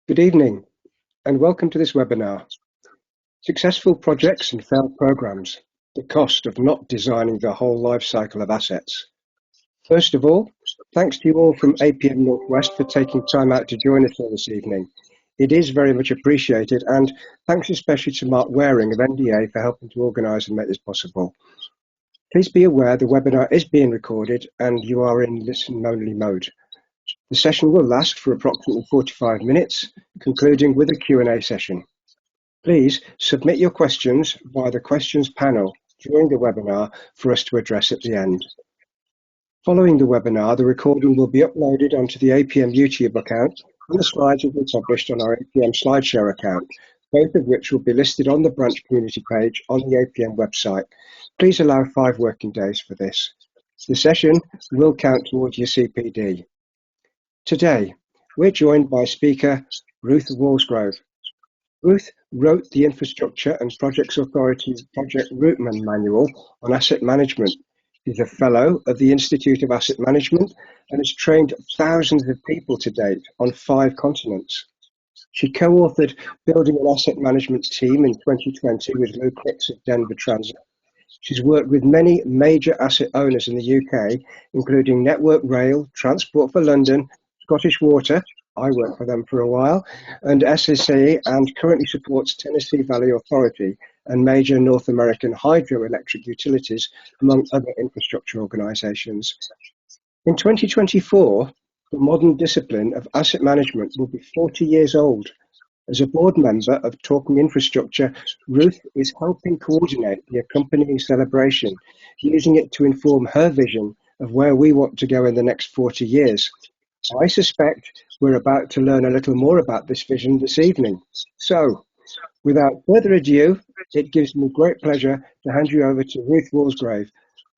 Good evening, and welcome to this webinar, Successful Projects and Failed Programs, the Cost of Not Designing the Whole Life Cycle of Assets. First of all, thanks to you all from APM Northwest for taking time out to join us here this evening. It is very much appreciated, and thanks especially to Mark Waring of NDA for helping to organise and make this possible. Please be aware the webinar is being recorded and you are in listen-only mode. The session will last for approximately 45 minutes, concluding with a Q&A session. Please submit your questions via the questions panel during the webinar for us to address at the end. Following the webinar, the recording will be uploaded onto the APM YouTube account and the slides will be published on our APM SlideShare account, both of which will be listed on the branch community page on the APM website. Please allow 5 working days for this. The session will count towards your CPD. Today, we're joined by speaker Ruth Wallsgrove. Ruth wrote the Infrastructure and Projects Authority's Project Routeman Manual on Asset Management. She's a Fellow of the Institute of Asset Management and has trained thousands of people to date on 5 continents. She co-authored Building an Asset Management Team in 2020 with Lou Cricks of Denver Transit. She's worked with many major asset owners in the UK, including Network Rail, Transport for London, Scottish Water, I worked for them for a while, and SSE, and currently supports Tennessee Valley Authority and major North American hydroelectric utilities, among other infrastructure organisations. In 2024, the modern discipline of asset management will be 40 years old. As a board member of Talking Infrastructure, Ruth is helping coordinate the accompanying celebration, using it to inform her vision of where we want to go in the next 40 years. I suspect we're about to learn a little more about this vision this evening. So, without further ado, it gives me great pleasure to hand you over to Ruth Wallsgrove.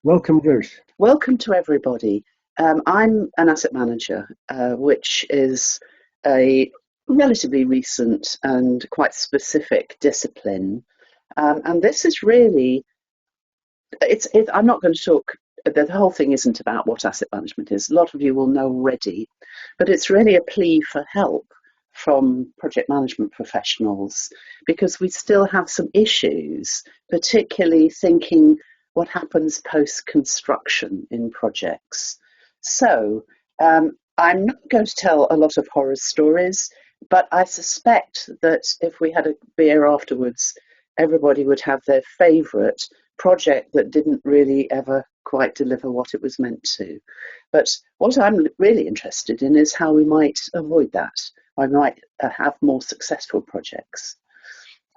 Welcome, Ruth. Welcome to everybody. I'm an asset manager, which is a relatively recent and quite specific discipline. And this is really, I'm not going to talk, the whole thing isn't about what asset management is. A lot of you will know already, but it's really a plea for help from project management professionals because we still have some issues, particularly thinking what happens post-construction in projects. So I'm not going to tell a lot of horror stories, but I suspect that if we had a beer afterwards, everybody would have their favourite project that didn't really ever quite deliver what it was meant to. But what I'm really interested in is how we might avoid that. I might have more successful projects.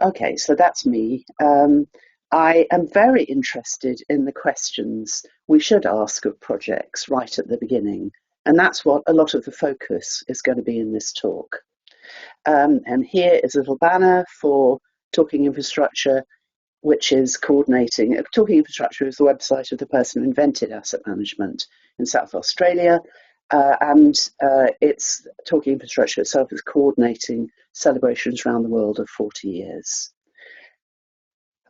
Okay, so that's me. I am very interested in the questions we should ask of projects right at the beginning. And that's what a lot of the focus is going to be in this talk. And here is a little banner for Talking Infrastructure, which is coordinating. Talking Infrastructure is the website of the person who invented asset management in South Australia. And it's Talking Infrastructure itself is coordinating celebrations around the world of 40 years.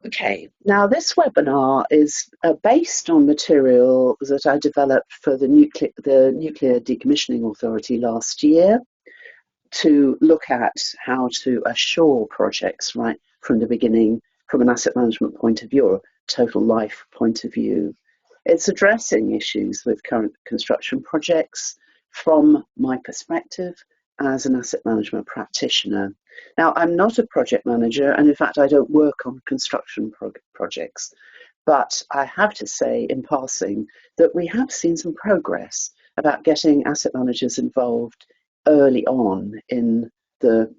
Okay, now this webinar is based on material that I developed for the Nuclear Decommissioning Authority last year to look at how to assure projects right from the beginning from an asset management point of view or total life point of view. It's addressing issues with current construction projects from my perspective as an asset management practitioner. Now, I'm not a project manager, and in fact, I don't work on construction projects, but I have to say in passing that we have seen some progress about getting asset managers involved early on in the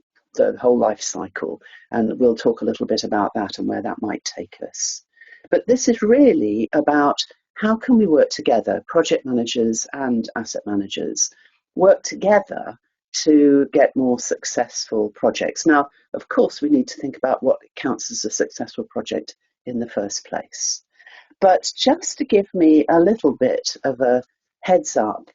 whole life cycle, and we'll talk a little bit about that and where that might take us. But this is really about how can we work together, project managers and asset managers, work together to get more successful projects. Now, of course, we need to think about what counts as a successful project in the first place. But just to give me a little bit of a heads up,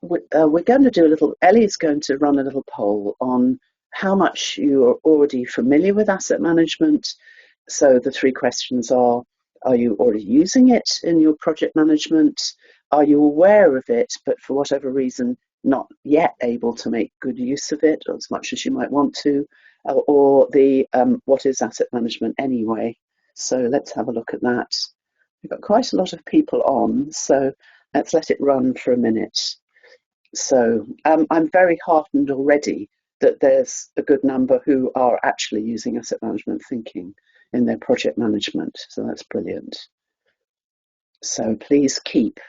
we're going to do a little, Ellie's going to run a little poll on how much you're already familiar with asset management. So the 3 questions are you already using it in your project management? Are you aware of it, but for whatever reason, not yet able to make good use of it as much as you might want to, or the what is asset management anyway. So let's have a look at that. We've got quite a lot of people on, so let's let it run for a minute. So I'm very heartened already that there's a good number who are actually using asset management thinking in their project management. So that's brilliant. So please keep.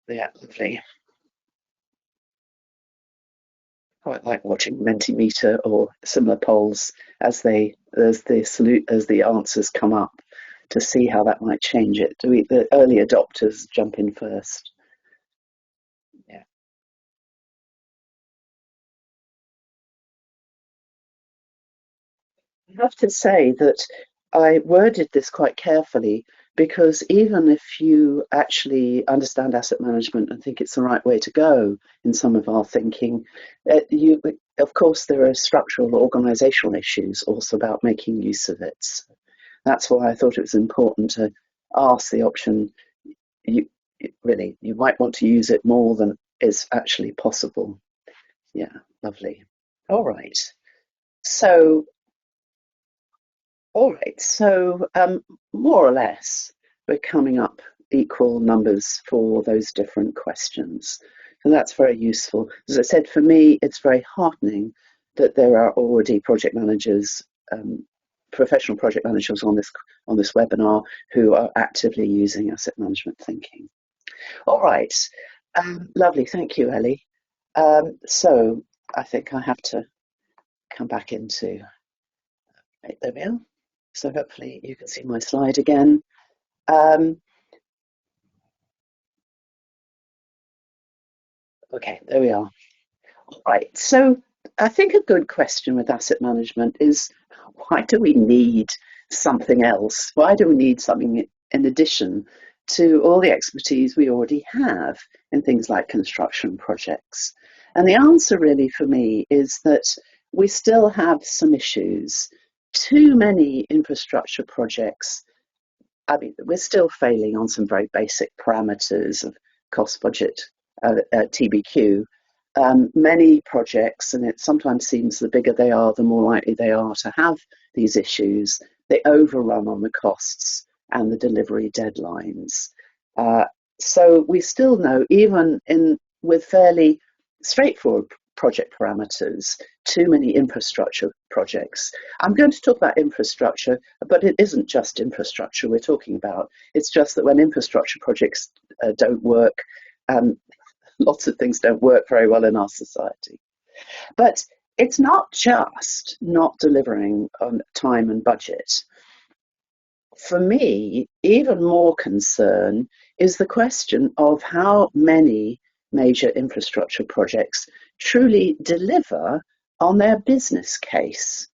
Yeah, lovely. Quite like watching Mentimeter or similar polls as the answers come up to see how that might change it. Do the early adopters jump in first? Yeah. I have to say that I worded this quite carefully because even if you actually understand asset management and think it's the right way to go in some of our thinking, of course, there are structural organisational issues also about making use of it. That's why I thought it was important to ask the option. You you might want to use it more than is actually possible. Yeah, lovely. All right. So All right, so more or less, we're coming up equal numbers for those different questions. So that's very useful. As I said, for me, it's very heartening that there are already project managers, professional project managers on this webinar who are actively using asset management thinking. All right, lovely. Thank you, Ellie. So I think I have to come back into. Right, there we are. So hopefully you can see my slide again. Okay, there we are. All right, so I think a good question with asset management is, why do we need something else? Why do we need something in addition to all the expertise we already have in things like construction projects? And the answer really for me is that we still have some issues. Too many infrastructure projects, I mean, we're still failing on some very basic parameters of cost budget, TBQ. Many projects, and it sometimes seems the bigger they are, the more likely they are to have these issues. They overrun on the costs and the delivery deadlines. So we still know, even with fairly straightforward project parameters, too many infrastructure projects. I'm going to talk about infrastructure, but it isn't just infrastructure we're talking about. It's just that when infrastructure projects don't work, lots of things don't work very well in our society. But it's not just not delivering on time and budget. For me, even more concern is the question of how many major infrastructure projects truly deliver on their business case.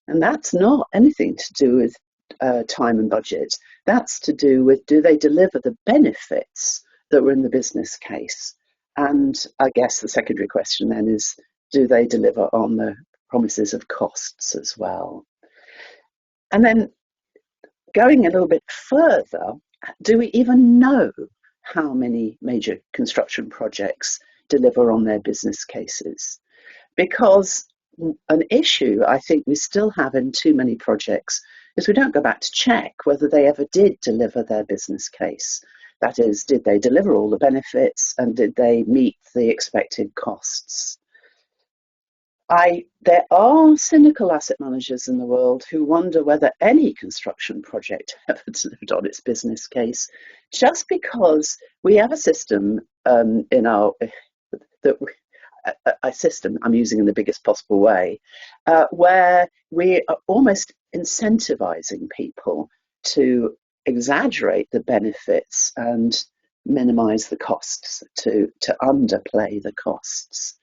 And that's not anything to do with time and budget. That's to do with, do they deliver the benefits that were in the business case? And I guess the secondary question then is, do they deliver on the promises of costs as well? And then going a little bit further, do we even know how many major construction projects deliver on their business cases? Because an issue I think we still have in too many projects is we don't go back to check whether they ever did deliver their business case. That is, did they deliver all the benefits and did they meet the expected costs? There are cynical asset managers in the world who wonder whether any construction project ever delivered on its business case, just because we have a system in our that a system I'm using in the biggest possible way, where we are almost incentivizing people to exaggerate the benefits and minimize the costs, to underplay the costs.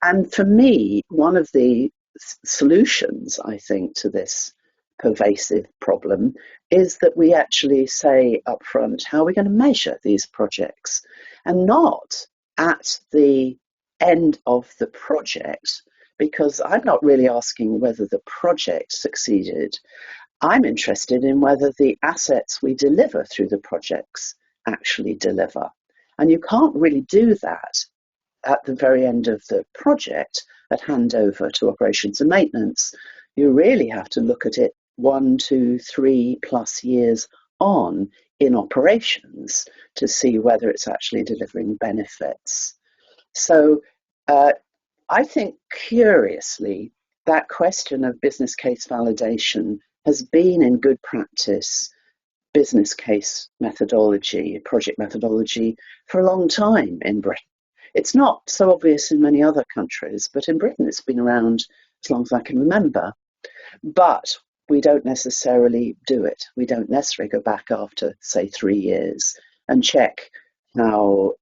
And for me, one of the solutions, I think, to this pervasive problem is that we actually say upfront how we're going to measure these projects, and not at the end of the project, because I'm not really asking whether the project succeeded. I'm interested in whether the assets we deliver through the projects actually deliver. And you can't really do that at the very end of the project at handover to operations and maintenance. You really have to look at it 1, 2, 3+ years on in operations to see whether it's actually delivering benefits. So I think, curiously, that question of business case validation has been in good practice business case methodology, project methodology, for a long time in Britain. It's not so obvious in many other countries, but in Britain it's been around as long as I can remember. But we don't necessarily do it. We don't necessarily go back after, say, 3 years and check how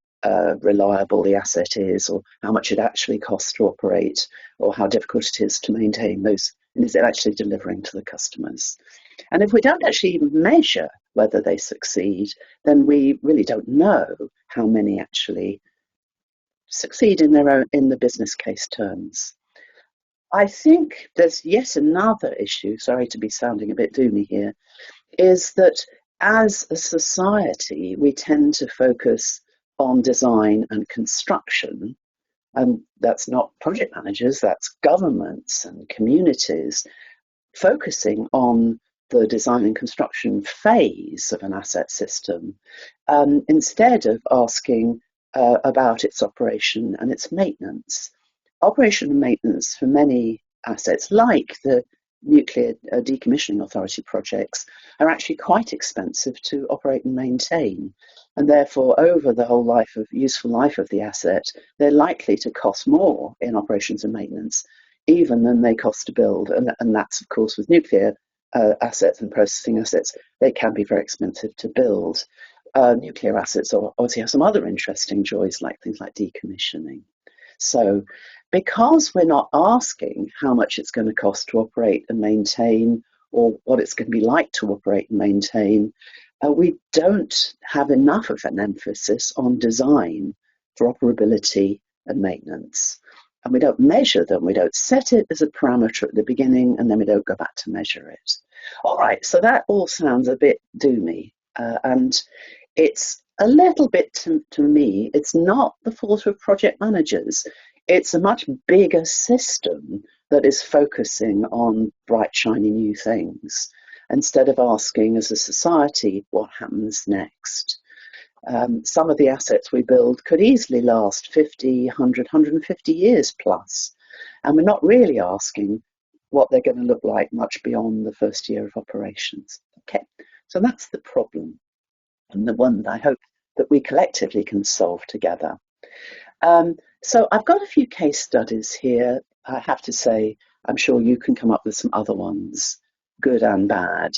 reliable the asset is, or how much it actually costs to operate, or how difficult it is to maintain those, and is it actually delivering to the customers. And if we don't actually even measure whether they succeed, then we really don't know how many actually succeed in the business case terms. I think there's yet another issue, sorry to be sounding a bit doomy here, is that as a society, we tend to focus on design and construction. And that's not project managers, that's governments and communities focusing on the design and construction phase of an asset system, instead of asking about its operation and its maintenance. Operation and maintenance for many assets, like the nuclear decommissioning authority projects, are actually quite expensive to operate and maintain. And therefore, over the whole useful life of the asset, they're likely to cost more in operations and maintenance, even than they cost to build. And that's, of course, with nuclear assets and processing assets, they can be very expensive to build. Nuclear assets obviously have some other interesting joys, like things like decommissioning. So because we're not asking how much it's going to cost to operate and maintain, or what it's going to be like to operate and maintain, we don't have enough of an emphasis on design for operability and maintenance. And we don't measure them. We don't set it as a parameter at the beginning, and then we don't go back to measure it. All right, so that all sounds a bit doomy. And it's a little bit, to me, it's not the fault of project managers. It's a much bigger system that is focusing on bright, shiny new things, instead of asking as a society what happens next. Some of the assets we build could easily last 50, 100, 150 years plus. And we're not really asking what they're going to look like much beyond the first year of operations. Okay, so that's the problem, and the one that I hope that we collectively can solve together. So I've got a few case studies here. I have to say, I'm sure you can come up with some other ones, good and bad.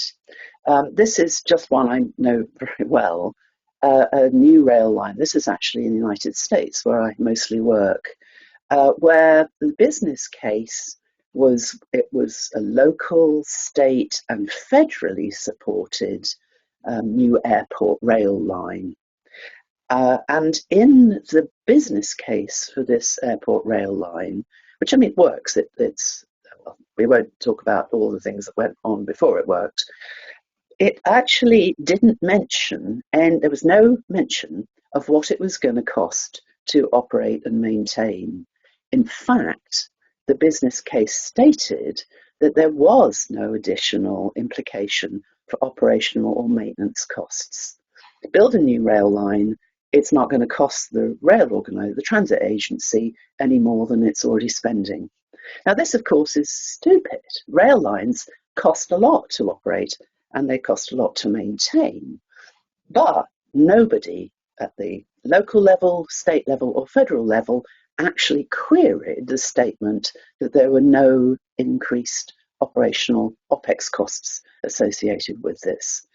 This is just one I know very well, a new rail line. This is actually in the United States, where I mostly work, where the business case was a local, state, and federally supported new airport rail line. And in the business case for this airport rail line, which, I mean, works, we won't talk about all the things that went on before it worked. It actually didn't mention, and there was no mention of what it was going to cost to operate and maintain. In fact, the business case stated that there was no additional implication for operational or maintenance costs. To build a new rail line, it's not going to cost the rail organizer, the transit agency, any more than it's already spending. Now, this, of course, is stupid. Rail lines cost a lot to operate, and they cost a lot to maintain. But nobody at the local level, state level, or federal level actually queried the statement that there were no increased operational OPEX costs associated with this.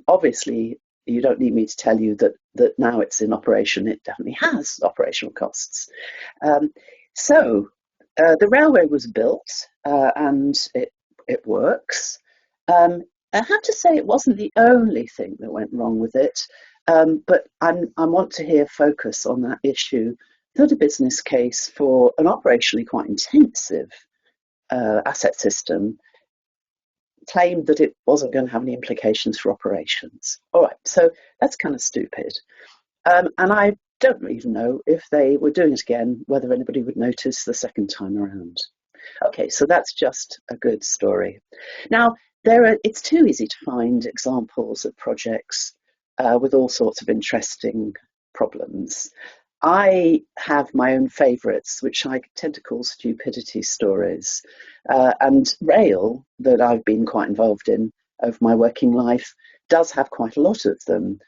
Obviously, you don't need me to tell you that now it's in operation, it definitely has operational costs. So the railway was built, and it works. I have to say it wasn't the only thing that went wrong with it, but I want to hear focus on that issue, that a business case for an operationally quite intensive asset system claimed that it wasn't going to have any implications for operations. All right, so that's kind of stupid. And I don't even know if they were doing it again, whether anybody would notice the second time around. Okay, so that's just a good story. Now, it's too easy to find examples of projects with all sorts of interesting problems. I have my own favourites, which I tend to call stupidity stories. And rail, that I've been quite involved in over my working life, does have quite a lot of them.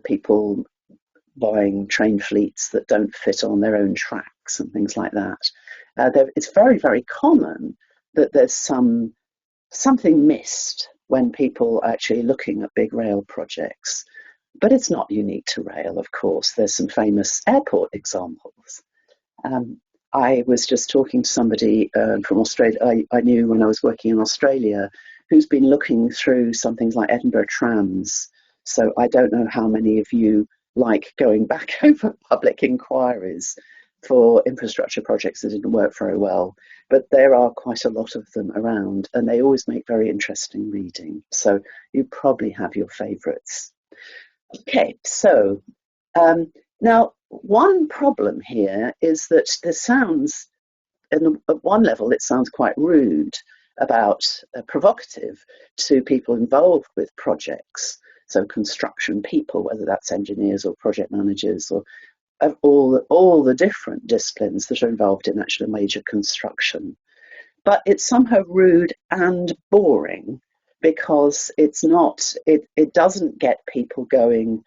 People buying train fleets that don't fit on their own tracks and things like that. It's very, very common that there's something missed when people are actually looking at big rail projects. But it's not unique to rail, of course. There's some famous airport examples. I was just talking to somebody from Australia I knew when I was working in Australia, who's been looking through some things like Edinburgh trams. So I don't know how many of you like going back over public inquiries for infrastructure projects that didn't work very well, but there are quite a lot of them around, and they always make very interesting reading. So you probably have your favourites. Okay, so now one problem here is that this sounds, at one level, it sounds quite rude, about provocative to people involved with projects. So construction people, whether that's engineers or project managers or of all the different disciplines that are involved in actual major construction. But it's somehow rude and boring because it doesn't get people going,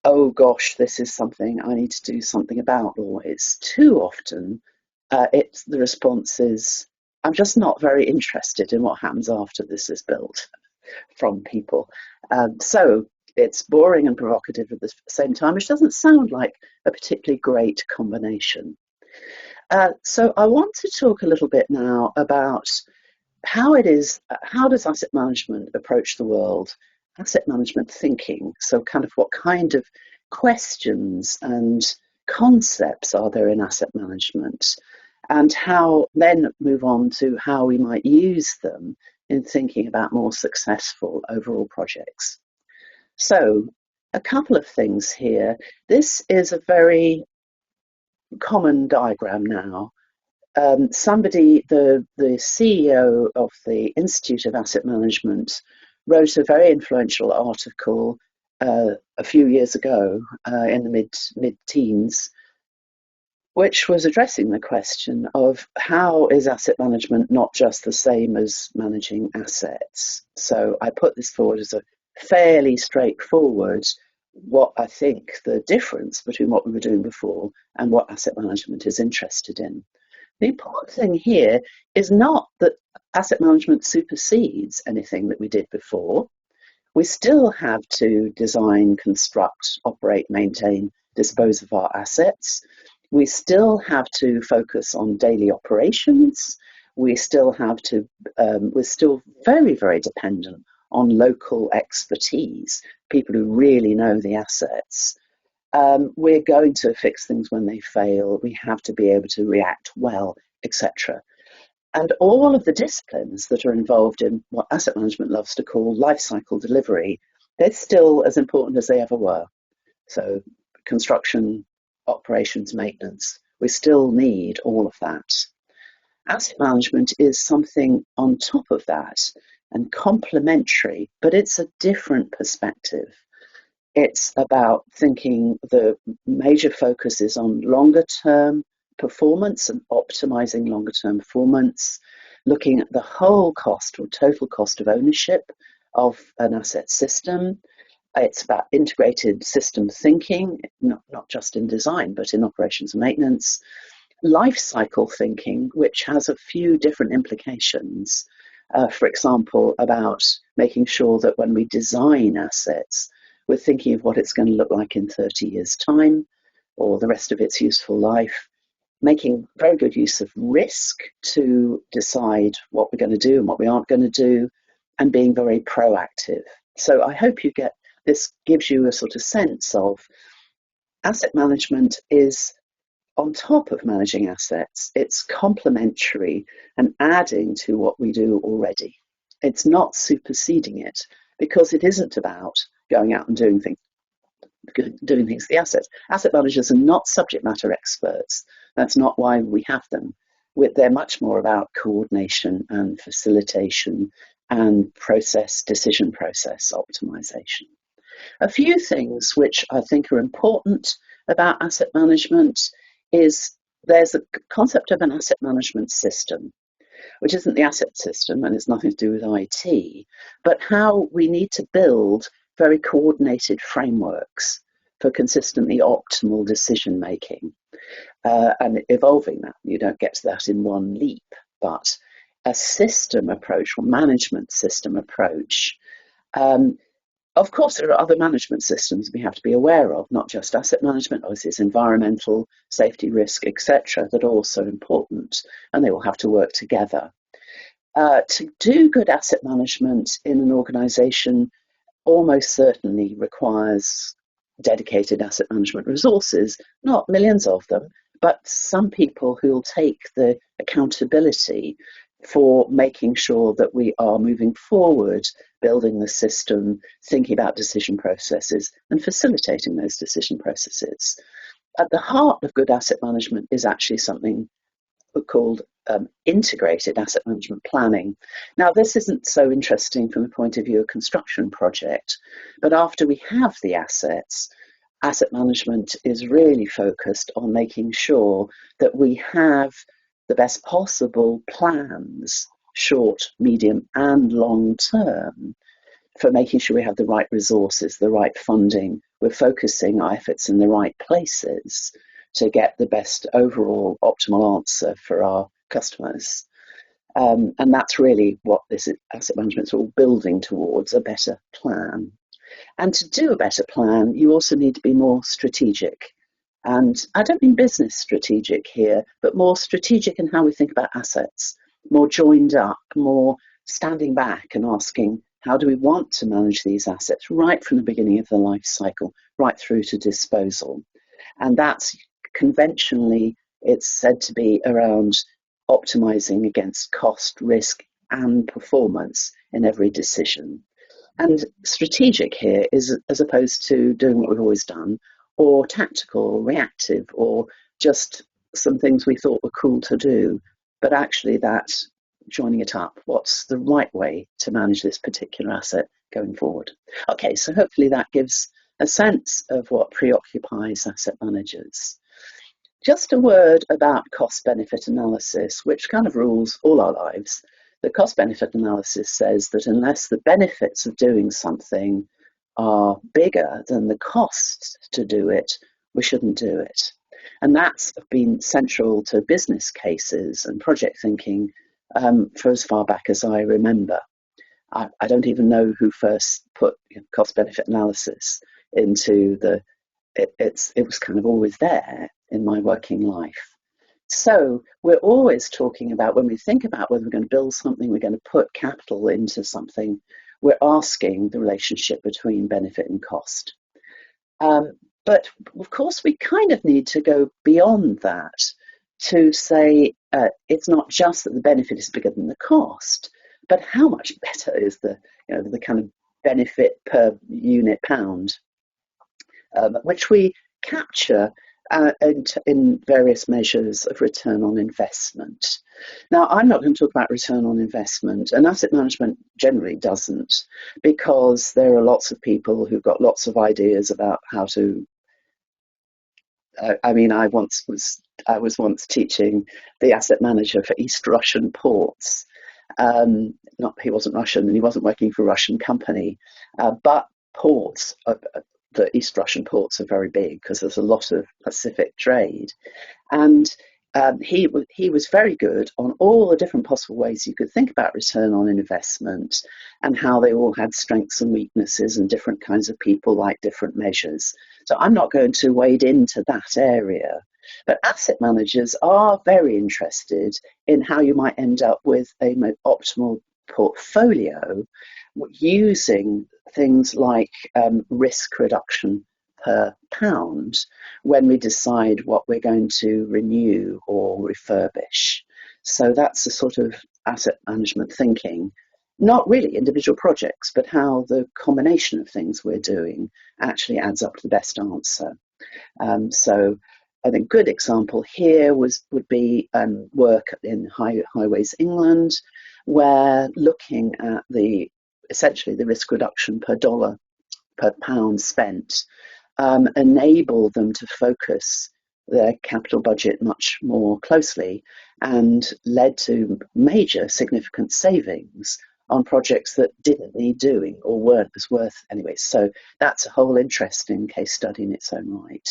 oh gosh, this is something I need to do something about always. Too often, the response is, I'm just not very interested in what happens after this is built from people. So it's boring and provocative at the same time, which doesn't sound like a particularly great combination. So I want to talk a little bit now about how does asset management approach the world, asset management thinking. So kind of what kind of questions and concepts are there in asset management, and how then move on to how we might use them in thinking about more successful overall projects. So a couple of things here. This is a very common diagram now. Somebody, the CEO of the Institute of Asset Management, wrote a very influential article a few years ago in the mid-teens, which was addressing the question of how is asset management not just the same as managing assets. So I put this forward as a fairly straightforward, what I think the difference between what we were doing before and what asset management is interested in. The important thing here is not that asset management supersedes anything that we did before. We still have to design, construct, operate, maintain, dispose of our assets. We still have to focus on daily operations. We're still very, very dependent on local expertise, people who really know the assets. We're going to fix things when they fail. We have to be able to react well, etc. And all of the disciplines that are involved in what asset management loves to call lifecycle delivery, they're still as important as they ever were. So construction, operations, maintenance, we still need all of that. Asset management is something on top of that and complementary, but it's a different perspective. It's about thinking the major focus is on longer term performance and optimizing longer term performance, looking at the whole cost or total cost of ownership of an asset system. It's about integrated system thinking, not just in design, but in operations and maintenance. Life cycle thinking, which has a few different implications. For example, about making sure that when we design assets, we're thinking of what it's going to look like in 30 years' time or the rest of its useful life, making very good use of risk to decide what we're going to do and what we aren't going to do, and being very proactive. So I hope you get this, gives you a sort of sense of asset management is on top of managing assets. It's complementary and adding to what we do already. It's not superseding it, because it isn't about going out and doing things the assets. Asset managers are not subject matter experts. That's not why we have them. They're much more about coordination and facilitation and decision process optimization. A few things which I think are important about asset management is there's a concept of an asset management system, which isn't the asset system and it's nothing to do with IT, but how we need to build very coordinated frameworks for consistently optimal decision making and evolving that. You don't get to that in one leap, but a system approach or management system approach. Of course, there are other management systems we have to be aware of, not just asset management. Obviously, it's environmental, safety, risk, etc., that are also important, and they will have to work together. To do good asset management in an organisation almost certainly requires dedicated asset management resources, not millions of them, but some people who will take the accountability for making sure that we are moving forward, building the system, thinking about decision processes and facilitating those decision processes. At the heart of good asset management is actually something called integrated asset management planning. Now, this isn't so interesting from the point of view of a construction project, but after we have the assets, asset management is really focused on making sure that we have the best possible plans, short, medium, and long term, for making sure we have the right resources, the right funding. We're focusing our efforts in the right places to get the best overall optimal answer for our customers. And that's really what this asset management is all building towards, a better plan. And to do a better plan, you also need to be more strategic. And I don't mean business strategic here, but more strategic in how we think about assets, more joined up, more standing back and asking, how do we want to manage these assets right from the beginning of the life cycle, right through to disposal? And that's conventionally, it's said to be around optimizing against cost, risk, and performance in every decision. And strategic here is as opposed to doing what we've always done, or tactical, or reactive, or just some things we thought were cool to do, but actually that's joining it up. What's the right way to manage this particular asset going forward? Okay, so hopefully that gives a sense of what preoccupies asset managers. Just a word about cost-benefit analysis, which kind of rules all our lives. The cost-benefit analysis says that unless the benefits of doing something are bigger than the costs to do it, we shouldn't do it. And that's been central to business cases and project thinking for as far back as I remember. I don't even know who first put cost-benefit analysis into it was kind of always there in my working life. So we're always talking about, when we think about whether we're going to build something, we're going to put capital into something, we're asking the relationship between benefit and cost. But of course, we kind of need to go beyond that to say it's not just that the benefit is bigger than the cost, but how much better is the kind of benefit per unit pound, which we capture in various measures of return on investment. Now, I'm not going to talk about return on investment, and asset management generally doesn't, because there are lots of people who've got lots of ideas about how to. I was once teaching the asset manager for East Russian ports. He wasn't Russian and he wasn't working for a Russian company, but ports. The East Russian ports are very big because there's a lot of Pacific trade. And he was very good on all the different possible ways you could think about return on investment and how they all had strengths and weaknesses and different kinds of people like different measures. So I'm not going to wade into that area. But asset managers are very interested in how you might end up with an optimal portfolio using things like risk reduction per pound when we decide what we're going to renew or refurbish. So that's the sort of asset management thinking not really individual projects, but how the combination of things we're doing actually adds up to the best answer. So I think a good example here would be work in Highways England, where looking at essentially the risk reduction per dollar, per pound spent, enable them to focus their capital budget much more closely and led to major significant savings on projects that didn't need doing or weren't as worth anyway. So that's a whole interesting case study in its own right.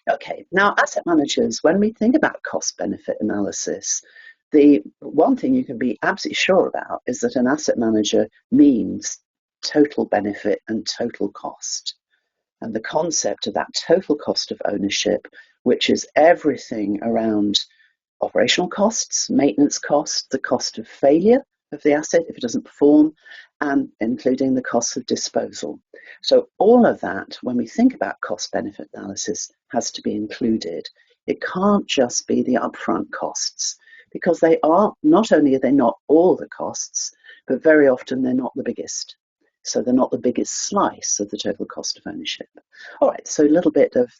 Okay, now asset managers, when we think about cost benefit analysis, the one thing you can be absolutely sure about is that an asset manager means total benefit and total cost. And the concept of that total cost of ownership, which is everything around operational costs, maintenance costs, the cost of failure of the asset if it doesn't perform, and including the cost of disposal. So all of that, when we think about cost benefit analysis, has to be included. It can't just be the upfront costs, because they are, not only are they not all the costs, but very often they're not the biggest. So they're not the biggest slice of the total cost of ownership. All right, so a little bit of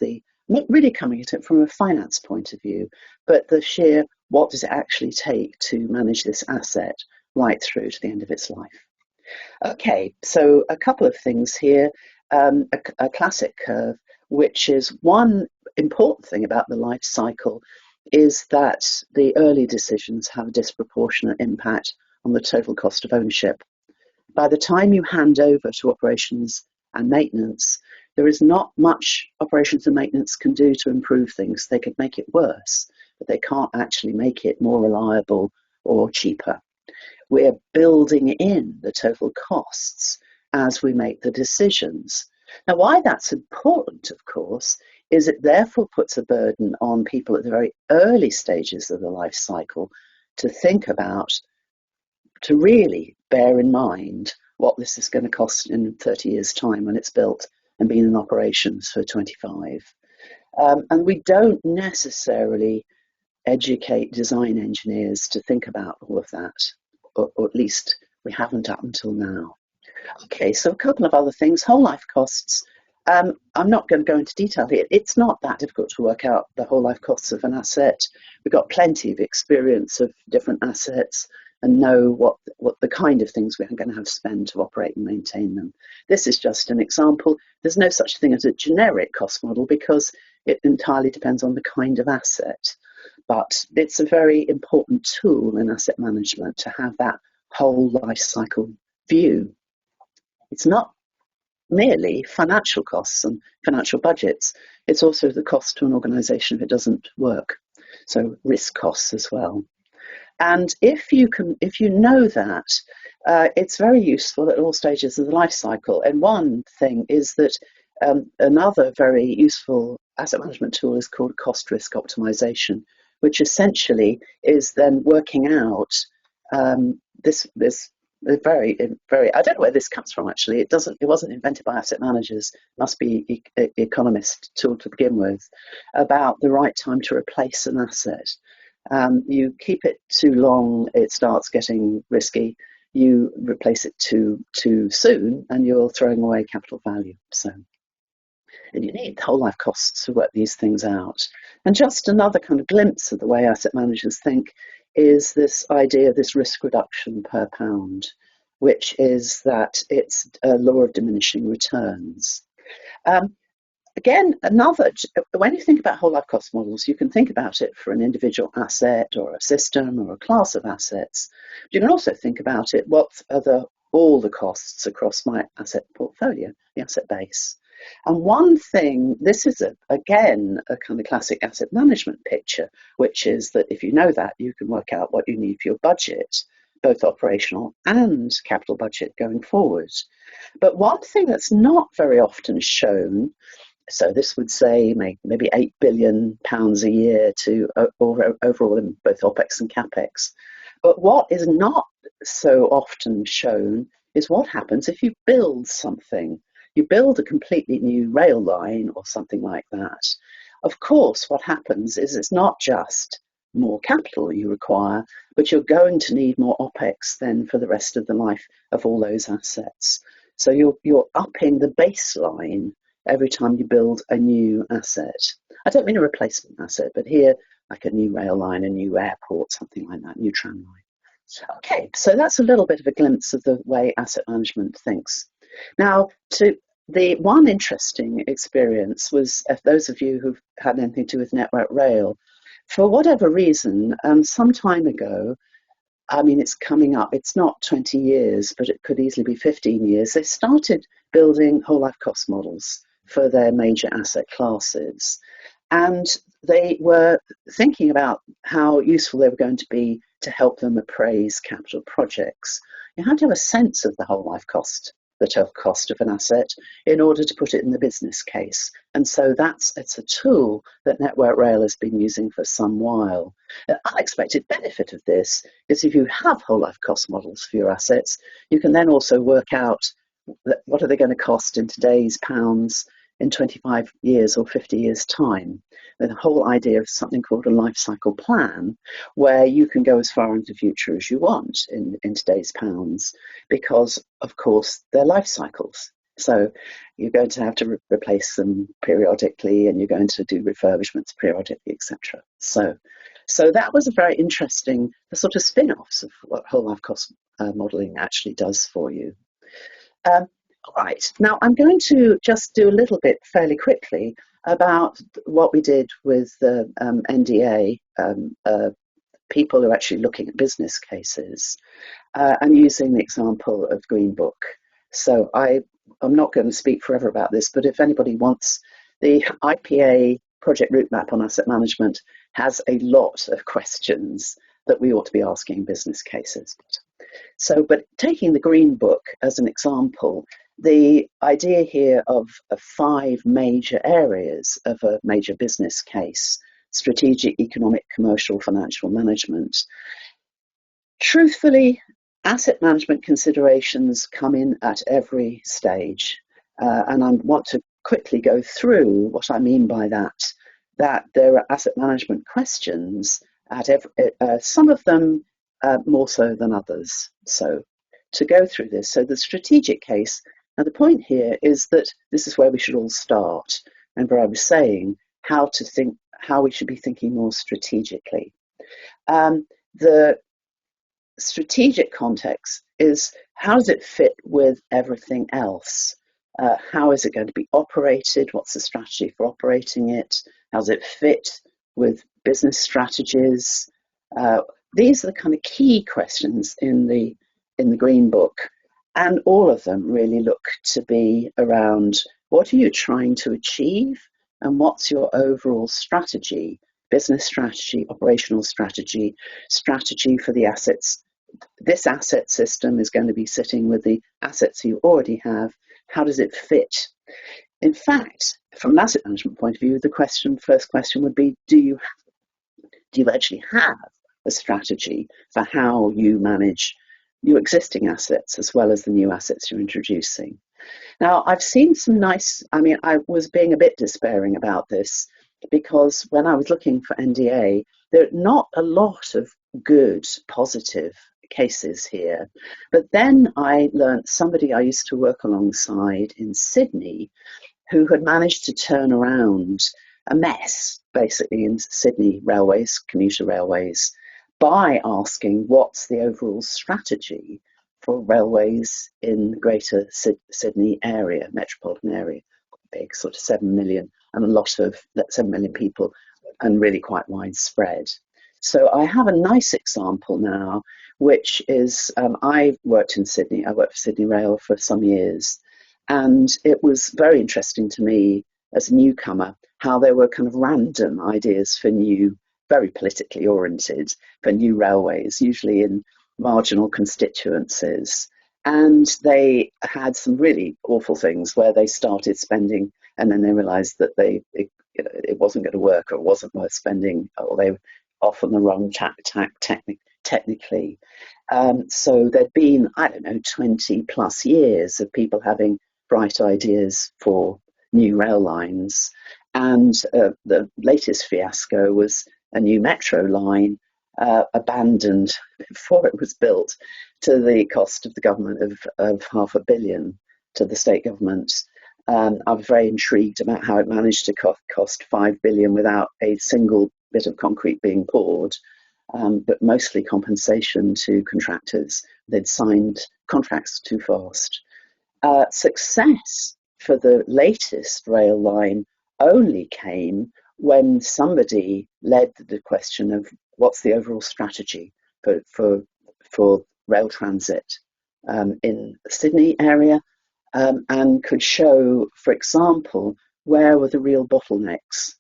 not really coming at it from a finance point of view, but the sheer what does it actually take to manage this asset right through to the end of its life. Okay, so a couple of things here. A classic curve, which is one important thing about the life cycle, is that the early decisions have a disproportionate impact on the total cost of ownership. By the time you hand over to operations and maintenance, there is not much operations and maintenance can do to improve things. They could make it worse, but they can't actually make it more reliable or cheaper. We're building in the total costs as we make the decisions. Now, why that's important, of course, is it therefore puts a burden on people at the very early stages of the life cycle to think about, to really bear in mind what this is going to cost in 30 years' time when it's built and been in operations for 25. And we don't necessarily educate design engineers to think about all of that, or at least we haven't up until now. Okay, so a couple of other things. Whole life costs. I'm not going to go into detail here. It's not that difficult to work out the whole life costs of an asset. We've got plenty of experience of different assets and know what the kind of things we're going to have to spend to operate and maintain them. This is just an example. There's no such thing as a generic cost model because it entirely depends on the kind of asset. But it's a very important tool in asset management to have that whole life cycle view. It's not merely financial costs and financial budgets. It's also the cost to an organisation if it doesn't work. So risk costs as well. And if you know that, it's very useful at all stages of the life cycle. And one thing is that another very useful asset management tool is called cost risk optimisation, which essentially is then working out this very, I don't know where this comes from actually. It wasn't invented by asset managers. It must be economist tool to begin with, about the right time to replace an asset. You keep it too long, it starts getting risky. You replace it too soon, and you're throwing away capital value. And you need whole life costs to work these things out. And just another kind of glimpse of the way asset managers think is this idea of this risk reduction per pound, which is that it's a law of diminishing returns. Again, when you think about whole life cost models, you can think about it for an individual asset or a system or a class of assets. But you can also think about it, what are all the costs across my asset portfolio, the asset base. And one thing, this is again a kind of classic asset management picture, which is that if you know that, you can work out what you need for your budget, both operational and capital budget going forward. But one thing that's not very often shown, so this would say maybe £8 billion a year to overall in both OPEX and CAPEX. But what is not so often shown is what happens if you build something. You build a completely new rail line or something like that. Of course, what happens is it's not just more capital you require, but you're going to need more OPEX then for the rest of the life of all those assets. So you're upping the baseline every time you build a new asset. I don't mean a replacement asset, but here, like a new rail line, a new airport, something like that, new tram line. Okay, so that's a little bit of a glimpse of the way asset management thinks. Now, the one interesting experience was, if those of you who've had anything to do with Network Rail, for whatever reason, some time ago, I mean, it's coming up, it's not 20 years, but it could easily be 15 years, they started building whole life cost models for their major asset classes. And they were thinking about how useful they were going to be to help them appraise capital projects. You have to have a sense of the whole life cost, the total cost of an asset, in order to put it in the business case. And so it's a tool that Network Rail has been using for some while. An unexpected benefit of this is if you have whole life cost models for your assets, you can then also work out what are they going to cost in today's pounds in 25 years or 50 years' time. The whole idea of something called a lifecycle plan, where you can go as far into the future as you want in today's pounds, because, of course, they're life cycles. So you're going to have to replace them periodically, and you're going to do refurbishments periodically, etc. So that was a very interesting, the sort of spin-offs of what whole life cost modelling actually does for you. Right, now I'm going to just do a little bit fairly quickly about what we did with the NDA, people who are actually looking at business cases, and using the example of Green Book. So I'm not going to speak forever about this, but if anybody wants, the IPA project route map on asset management has a lot of questions that we ought to be asking in business cases. But taking the Green Book as an example, the idea here of 5 major areas of a major business case: strategic, economic, commercial, financial, management. Truthfully, asset management considerations come in at every stage. And I want to quickly go through what I mean by that there are asset management questions at some of them more so than others. So to go through this, so the strategic case, now the point here is that this is where we should all start. Remember, I was saying how we should be thinking more strategically. The strategic context is, how does it fit with everything else? How is it going to be operated? What's the strategy for operating it? How does it fit with business strategies? These are the kind of key questions in the Green Book, and all of them really look to be around what are you trying to achieve and what's your overall strategy, business strategy, operational strategy, strategy for the assets. This asset system is going to be sitting with the assets you already have. How does it fit? In fact, from an asset management point of view, the first question would be, do you actually have a strategy for how you manage your existing assets as well as the new assets you're introducing? Now, I've seen some I was being a bit despairing about this, because when I was looking for NDA, there are not a lot of good, positive cases here. But then I learnt somebody I used to work alongside in Sydney who had managed to turn around a mess, basically, in Sydney railways, commuter railways, by asking what's the overall strategy for railways in the greater Sydney area, metropolitan area, big, sort of 7 million, and a lot of 7 million people, and really quite widespread. So I have a nice example now, which is, I worked for Sydney Rail for some years, and it was very interesting to me as a newcomer how there were kind of random ideas for new, very politically oriented, for new railways, usually in marginal constituencies. And they had some really awful things where they started spending, and then they realised that it wasn't going to work, or it wasn't worth spending, or they were off on the wrong tack technically. So there'd been, 20 plus years of people having bright ideas for new rail lines. And the latest fiasco was a new metro line abandoned before it was built to the cost of the government of £500 million to the state government. I was very intrigued about how it managed to cost £5 billion without a single bit of concrete being poured, but mostly compensation to contractors. They'd signed contracts too fast. Success for the latest rail line only came when somebody led the question of what's the overall strategy for rail transit in the Sydney area, and could show, for example, where were the real bottlenecks.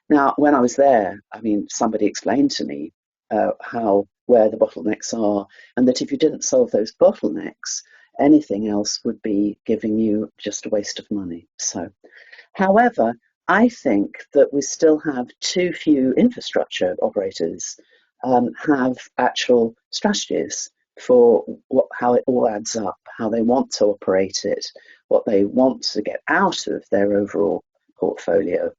Now, when I was there, I mean, somebody explained to me where the bottlenecks are, and that if you didn't solve those bottlenecks, anything else would be giving you just a waste of money. So, however, I think that we still have too few infrastructure operators have actual strategies for how it all adds up, how they want to operate it, what they want to get out of their overall portfolio.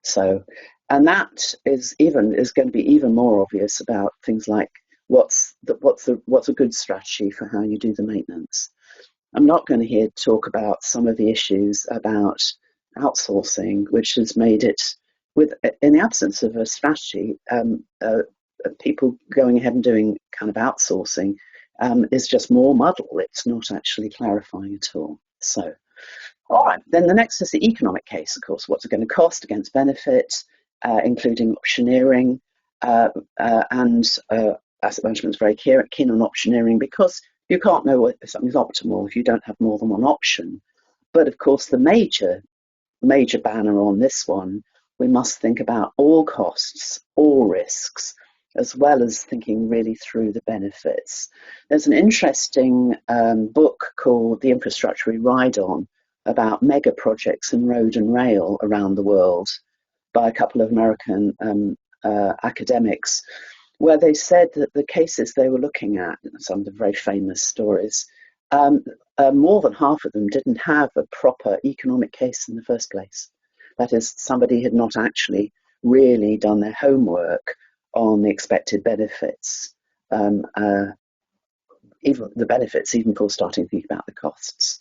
So, and that is going to be even more obvious about things like what's a good strategy for how you do the maintenance. I'm not going to here talk about some of the issues about outsourcing, which has made it, in the absence of a strategy, people going ahead and doing kind of outsourcing is just more muddle. It's not actually clarifying at all. So, all right, then the next is the economic case, of course. What's it going to cost against benefit, including optioneering, and asset management is very keen on optioneering because you can't know whether something's optimal if you don't have more than one option. But of course, the major banner on this one, we must think about all costs, all risks, as well as thinking really through the benefits. There's an interesting book called The Infrastructure We Ride On about mega projects in road and rail around the world by a couple of American academics, where they said that the cases they were looking at, some of the very famous stories, more than half of them didn't have a proper economic case in the first place. That is, somebody had not actually really done their homework on the expected benefits, even the benefits, even before starting to think about the costs.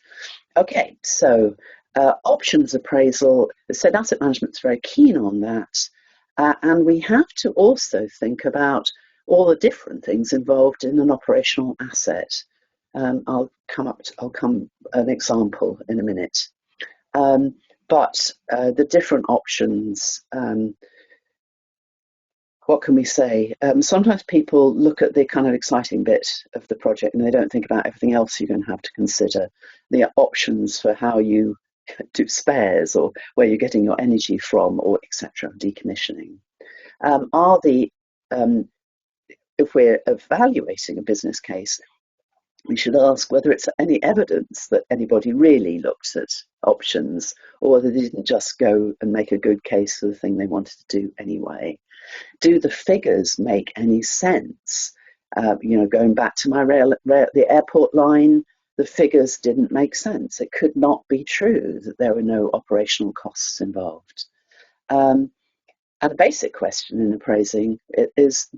Okay, so options appraisal, as I said, asset management's very keen on that. And we have to also think about all the different things involved in an operational asset. I'll come an example in a minute. But the different options, what can we say? Sometimes people look at the kind of exciting bit of the project and they don't think about everything else you're going to have to consider. The options for how you do spares or where you're getting your energy from, or etc. Decommissioning. If we're evaluating a business case, we should ask whether it's any evidence that anybody really looked at options, or whether they didn't just go and make a good case for the thing they wanted to do anyway. Do the figures make any sense? Going back to the airport line, the figures didn't make sense. It could not be true that there were no operational costs involved. And a basic question in appraising is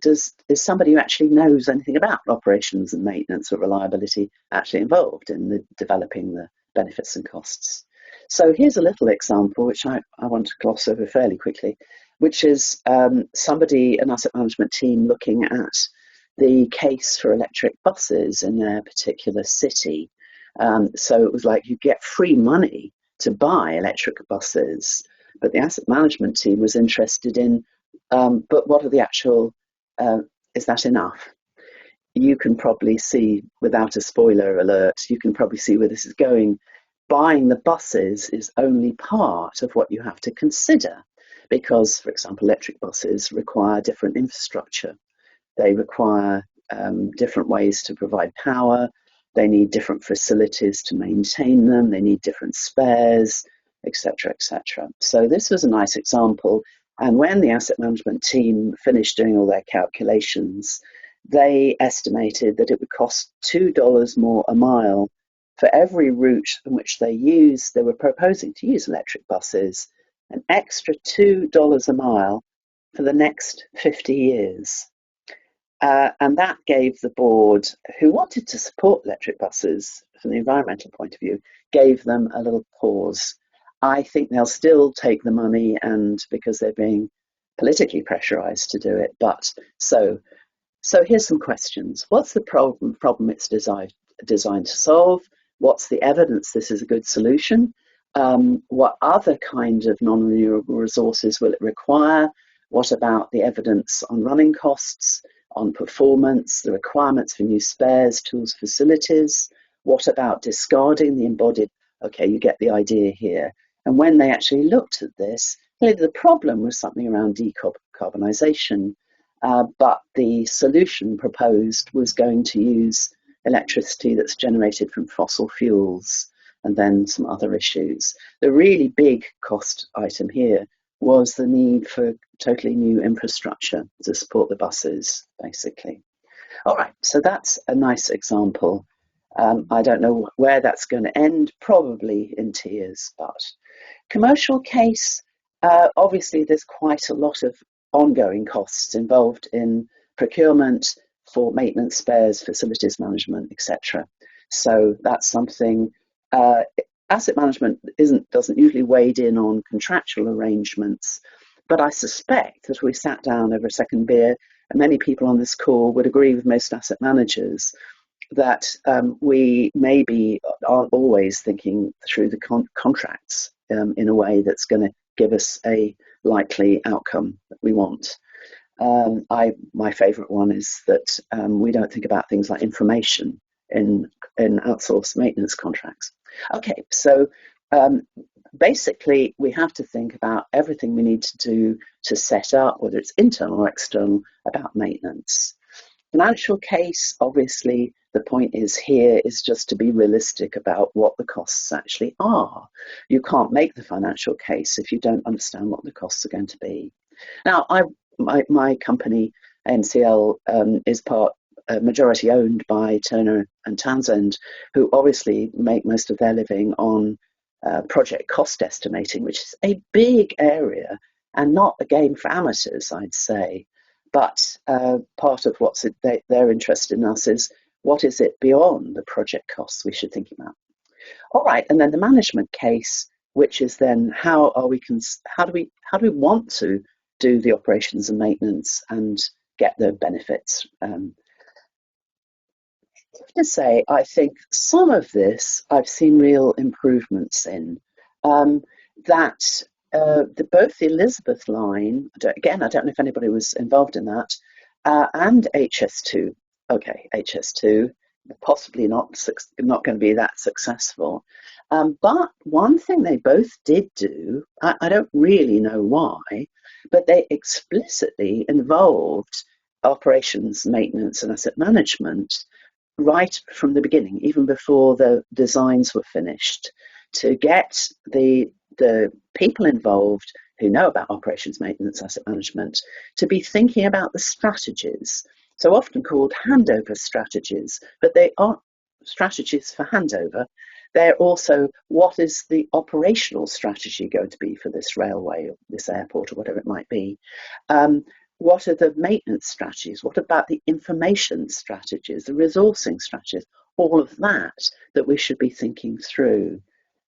somebody who actually knows anything about operations and maintenance or reliability actually involved in developing the benefits and costs? So here's a little example, which I want to gloss over fairly quickly, which is an asset management team looking at the case for electric buses in their particular city. So it was like you get free money to buy electric buses, but the asset management team was interested in, but what are the actual, is that enough? You can probably see, without a spoiler alert, you can probably see where this is going. Buying the buses is only part of what you have to consider because, for example, electric buses require different infrastructure. They require different ways to provide power. They need different facilities to maintain them. They need different spares, etc., etc. So this was a nice example. And when the asset management team finished doing all their calculations, they estimated that it would cost $2 more a mile for every route in which they were proposing to use electric buses, an extra $2 a mile for the next 50 years. And that gave the board, who wanted to support electric buses from the environmental point of view, gave them a little pause. I think they'll still take the money, and because they're being politically pressurized to do it. But so here's some questions. What's the problem it's designed to solve? What's the evidence this is a good solution? What other kind of non-renewable resources will it require? What about the evidence on running costs, on performance, the requirements for new spares, tools, facilities? What about discarding the embodied? Okay, you get the idea here. And when they actually looked at this, the problem was something around decarbonisation, but the solution proposed was going to use electricity that's generated from fossil fuels, and then some other issues. The really big cost item here was the need for totally new infrastructure to support the buses, basically. All right, so that's a nice example. I don't know where that's going to end, probably in tears, but commercial case, obviously there's quite a lot of ongoing costs involved in procurement for maintenance, spares, facilities management, etc. So that's something asset management doesn't usually wade in on contractual arrangements, but I suspect that we sat down over a second beer, and many people on this call would agree with most asset managers that we maybe aren't always thinking through the contracts in a way that's going to give us a likely outcome that we want. My favourite one is that we don't think about things like information in outsourced maintenance contracts. Okay, so basically we have to think about everything we need to do to set up, whether it's internal or external, about maintenance. Financial case, obviously, the point is just to be realistic about what the costs actually are. You can't make the financial case if you don't understand what the costs are going to be. Now, my company, MCL, is majority owned by Turner and Townsend, who obviously make most of their living on project cost estimating, which is a big area and not a game for amateurs, I'd say. But part of what they're interested in us is what is it beyond the project costs we should think about. All right, and then the management case, which is then how do we want to do the operations and maintenance and get the benefits. To say, I think some of this I've seen real improvements in. Both the Elizabeth line, again, I don't know if anybody was involved in that, and HS2. Okay, HS2, possibly not going to be that successful. But one thing they both did do, I don't really know why, but they explicitly involved operations, maintenance, and asset management right from the beginning, even before the designs were finished, to get the people involved who know about operations, maintenance, asset management to be thinking about the strategies, so often called handover strategies, but they aren't strategies for handover. They're also, what is the operational strategy going to be for this railway or this airport or whatever it might be? What are the maintenance strategies? What about the information strategies, the resourcing strategies? All of that we should be thinking through.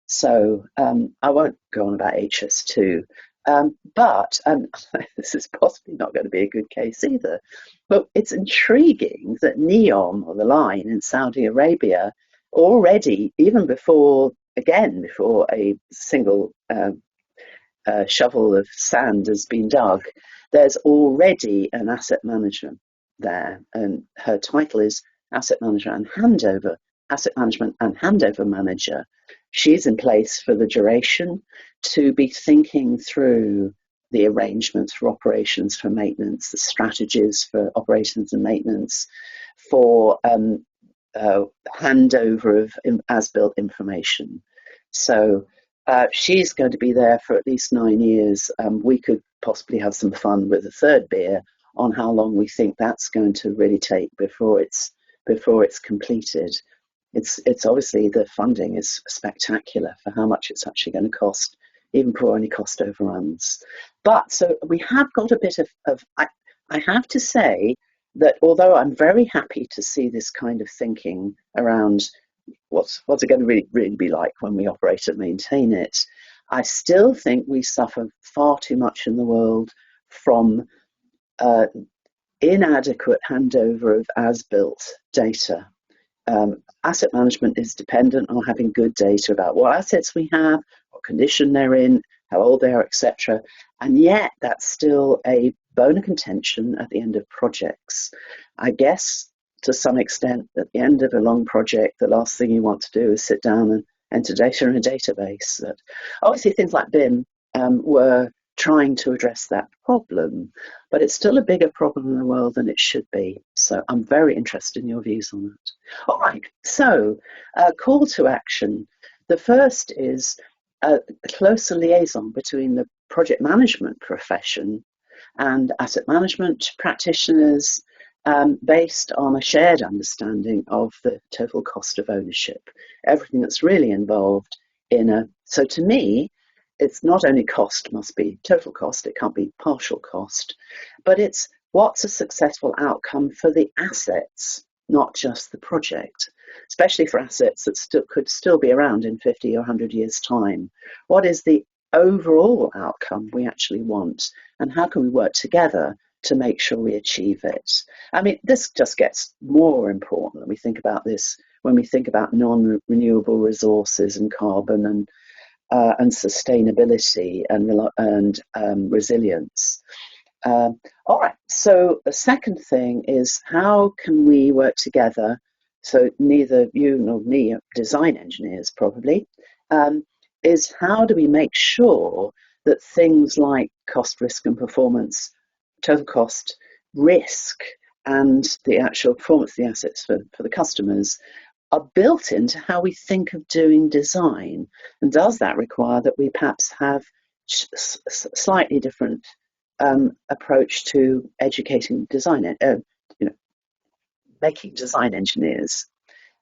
So I won't go on about HS2, but this is possibly not going to be a good case either. But it's intriguing that NEOM, or the line in Saudi Arabia, already, even before a single shovel of sand has been dug, there's already an asset manager there, and her title is asset management and handover manager. She's in place for the duration to be thinking through the arrangements for operations, for maintenance, the strategies for operations and maintenance, for handover of as-built information. So she's going to be there for at least 9 years. We could possibly have some fun with a third beer on how long we think that's going to really take before it's completed. It's obviously, the funding is spectacular for how much it's actually going to cost even before any cost overruns. But so we have got a bit of I have to say that although I'm very happy to see this kind of thinking around what's it going to really be like when we operate and maintain it, I still think we suffer far too much in the world from inadequate handover of as-built data. Asset management is dependent on having good data about what assets we have, what condition they're in, how old they are, etc. And yet that's still a bone of contention at the end of projects. I guess to some extent at the end of a long project, the last thing you want to do is sit down and enter data in a database. Obviously things like BIM were trying to address that problem, but it's still a bigger problem in the world than it should be. So I'm very interested in your views on that. All right, so call to action. The first is a closer liaison between the project management profession and asset management practitioners based on a shared understanding of the total cost of ownership, everything that's really involved so to me, it's not only cost must be total cost, it can't be partial cost, but it's what's a successful outcome for the assets, not just the project, especially for assets that could still be around in 50 or 100 years' time. What is the overall outcome we actually want, and how can we work together to make sure we achieve it? I mean, this just gets more important when we think about this, when we think about non-renewable resources and carbon and sustainability and resilience. All right, so the second thing is how can we work together? So neither you nor me are design engineers probably, is how do we make sure that things like cost, risk and performance, total cost, risk and the actual performance of the assets for the customers are built into how we think of doing design? And does that require that we perhaps have slightly different approach to educating design, making design engineers?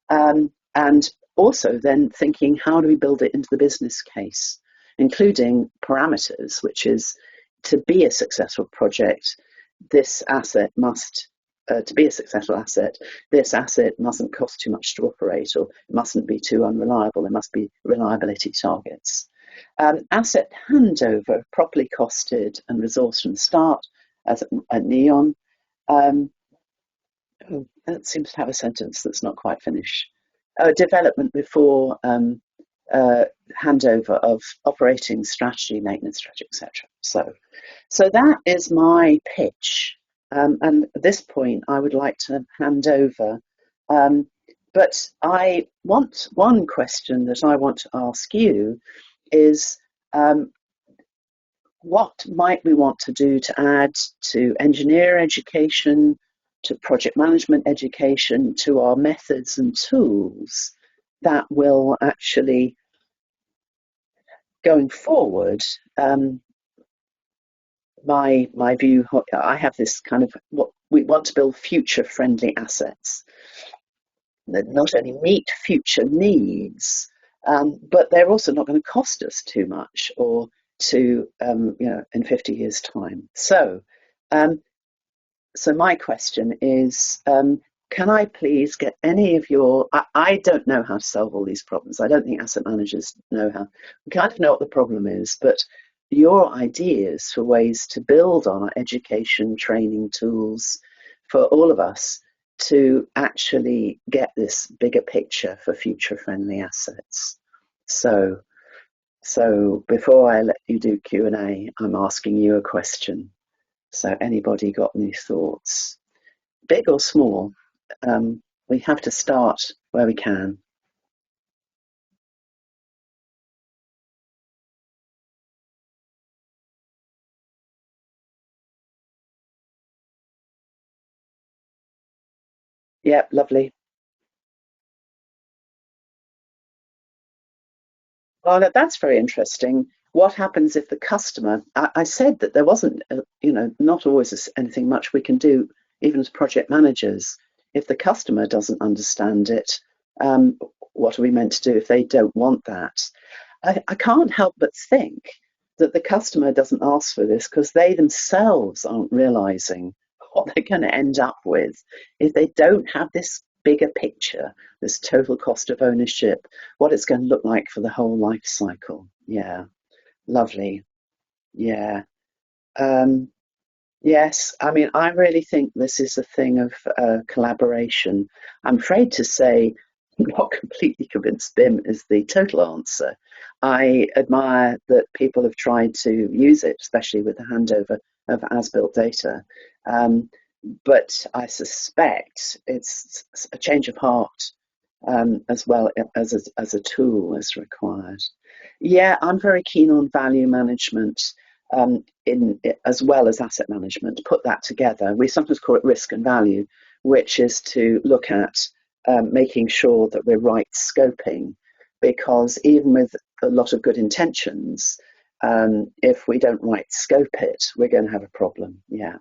And also then thinking, how do we build it into the business case, including parameters, which is to be a successful project, this asset must to be a successful asset, this asset mustn't cost too much to operate, or it mustn't be too unreliable. There must be reliability targets. Asset handover, properly costed and resourced from the start, as at NEON. That seems to have a sentence that's not quite finished. Development before handover of operating strategy, maintenance strategy, etc. So that is my pitch. And at this point, I would like to hand over. But I want one question that I want to ask you is, what might we want to do to add to engineer education, to project management education, to our methods and tools that will actually, going forward, my view, I have this kind of, what we want to build future-friendly assets that not only meet future needs, but they're also not going to cost us too much or in 50 years' time. So my question is, can I please get any of your, I don't know how to solve all these problems. I don't think asset managers know how. We kind of know what the problem is, but your ideas for ways to build on our education, training tools for all of us to actually get this bigger picture for future-friendly assets. So before I let you do Q&A, I'm asking you a question. So anybody got any thoughts? Big or small? We have to start where we can. Yeah, lovely. Well, that's very interesting. What happens if the customer, I said that there wasn't, not always anything much we can do, even as project managers. If the customer doesn't understand it, what are we meant to do if they don't want that? I can't help but think that the customer doesn't ask for this because they themselves aren't realizing what they're going to end up with if they don't have this bigger picture, this total cost of ownership, what it's going to look like for the whole life cycle. Yeah, lovely. Yeah. Yes, I mean, I really think this is a thing of collaboration. I'm afraid to say, I'm not completely convinced BIM is the total answer. I admire that people have tried to use it, especially with the handover of as-built data. Um, but I suspect it's a change of heart as well as a tool is required. Yeah, I'm very keen on value management as well as asset management. Put that together. We sometimes call it risk and value, which is to look at making sure that we're right scoping, because even with a lot of good intentions, if we don't right scope it, we're going to have a problem. Yeah,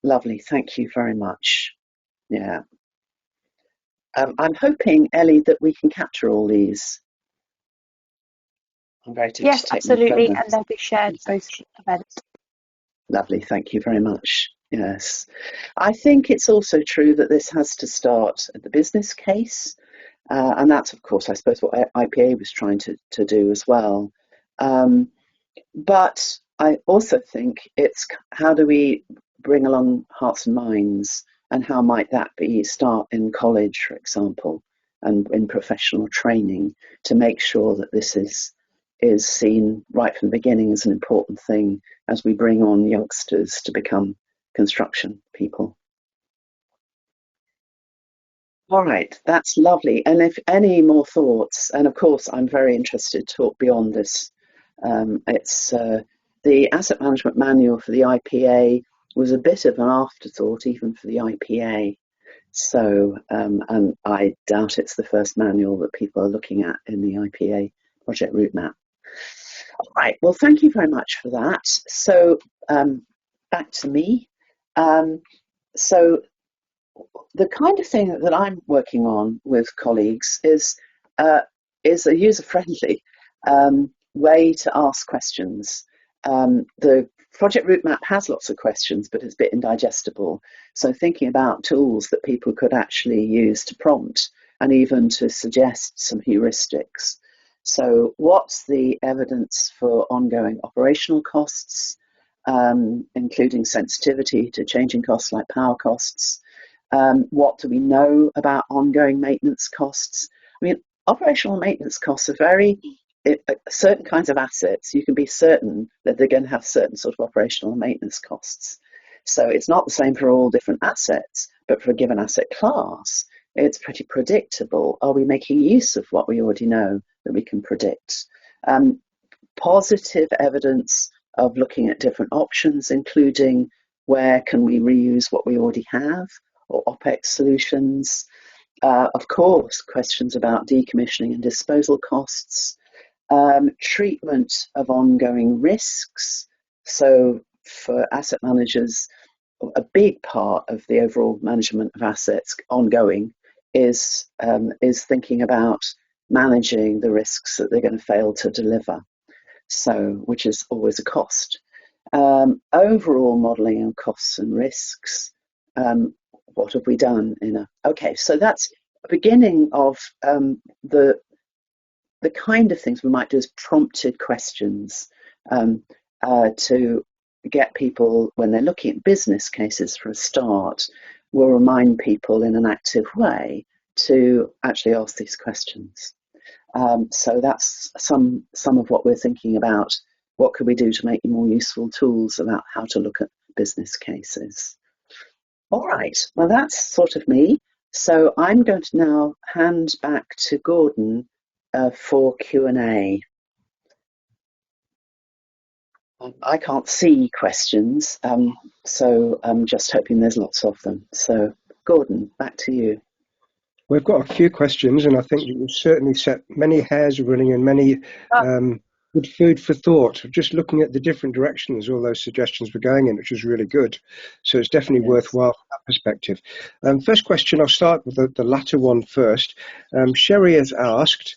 lovely. Thank you very much. Yeah. I'm hoping, Ellie, that we can capture all these. I'm going to Yes, just take my absolutely, phone. and they'll be shared post event. Lovely, thank you very much. Yes. I think it's also true that this has to start at the business case. And that's, of course, I suppose what IPA was trying to do as well. But I also think it's how do we bring along hearts and minds, and how might that be start in college, for example, and in professional training to make sure that this is seen right from the beginning as an important thing as we bring on youngsters to become construction people. All right, that's lovely. And if any more thoughts, and of course, I'm very interested to talk beyond this. It's the asset management manual for the IPA was a bit of an afterthought, even for the IPA. So, and I doubt it's the first manual that people are looking at in the IPA project route map. All right, well, thank you very much for that. So, back to me. So, the kind of thing that I'm working on with colleagues is a user-friendly way to ask questions. The project route map has lots of questions, but it's a bit indigestible. So thinking about tools that people could actually use to prompt and even to suggest some heuristics. So what's the evidence for ongoing operational costs, including sensitivity to changing costs like power costs? What do we know about ongoing maintenance costs? I mean, operational maintenance costs are certain kinds of assets. You can be certain that they're going to have certain sort of operational maintenance costs. So it's not the same for all different assets, but for a given asset class, it's pretty predictable. Are we making use of what we already know that we can predict? Positive evidence of looking at different options, including where can we reuse what we already have, or OPEX solutions. Of course, questions about decommissioning and disposal costs, treatment of ongoing risks. So for asset managers, a big part of the overall management of assets ongoing is thinking about managing the risks that they're going to fail to deliver. So, which is always a cost. Overall modelling of costs and risks. What have we done okay, so that's a beginning of the kind of things we might do as prompted questions to get people, when they're looking at business cases for a start, will remind people in an active way to actually ask these questions. So that's some of what we're thinking about. What could we do to make more useful tools about how to look at business cases? All right, well, that's sort of me. So I'm going to now hand back to Gordon for Q&A. I can't see questions, so I'm just hoping there's lots of them. So, Gordon, back to you. We've got a few questions, and I think that you've certainly set many hairs running and many good food for thought. Just looking at the different directions all those suggestions were going in, which was really good. So it's definitely worthwhile from that perspective. First question, I'll start with the latter one first. Sherry has asked,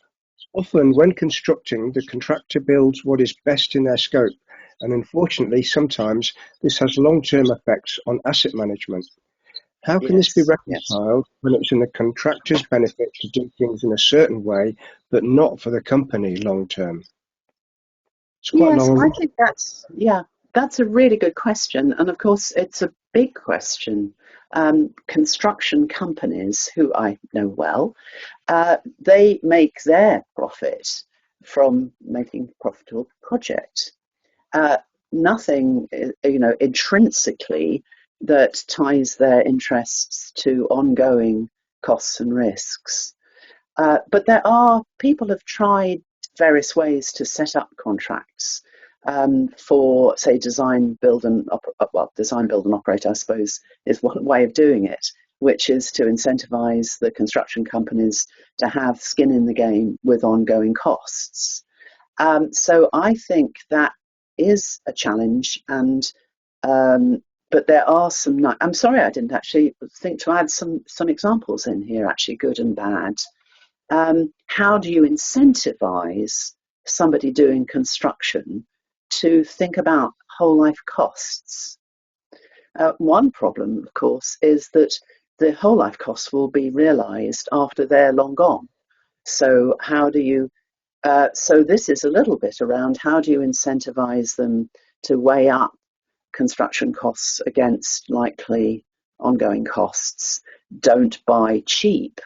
Often, when constructing, the contractor builds what is best in their scope, and unfortunately, sometimes this has long-term effects on asset management. How can this be Yes, yes. reconciled when it's in the contractor's benefit to do things in a certain way, but not for the company long-term? It's quite Yes, I long. think that's a really good question. And of course, it's a big question. Construction companies, who I know well, they make their profit from making profitable projects. Nothing, intrinsically that ties their interests to ongoing costs and risks. But there are people have tried various ways to set up contracts for, say, design, build, and design, build, and operate. I suppose is one way of doing it, which is to incentivize the construction companies to have skin in the game with ongoing costs. So I think that is a challenge, and but there are some. I'm sorry, I didn't actually think to add some examples in here, actually, good and bad. How do you incentivize somebody doing construction to think about whole life costs? One problem, of course, is that the whole life costs will be realized after they're long gone. So how do you so this is a little bit around how do you incentivize them to weigh up construction costs against likely ongoing costs. Don't buy cheap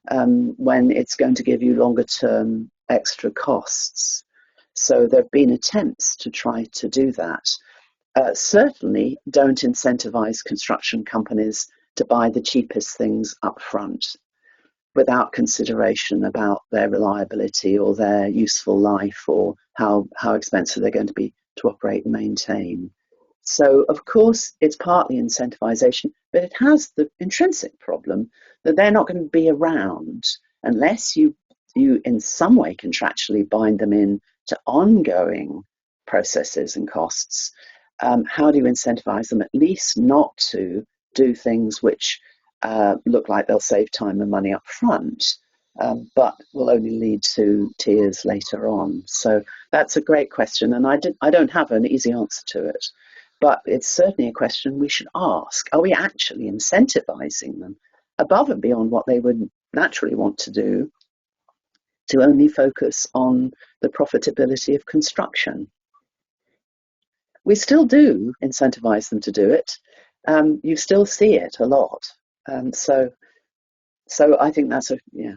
when it's going to give you longer term extra costs. So there have been attempts to try to do that. Certainly don't incentivize construction companies to buy the cheapest things up front without consideration about their reliability or their useful life or how expensive they're going to be to operate and maintain. So, of course, it's partly incentivization, but it has the intrinsic problem that they're not going to be around unless you in some way contractually bind them in to ongoing processes and costs. How do you incentivize them at least not to do things which look like they'll save time and money up front, but will only lead to tears later on? So that's a great question, and I don't have an easy answer to it. But it's certainly a question we should ask. Are we actually incentivizing them above and beyond what they would naturally want to do to only focus on the profitability of construction? We still do incentivize them to do it. You still see it a lot. So I think that's yeah.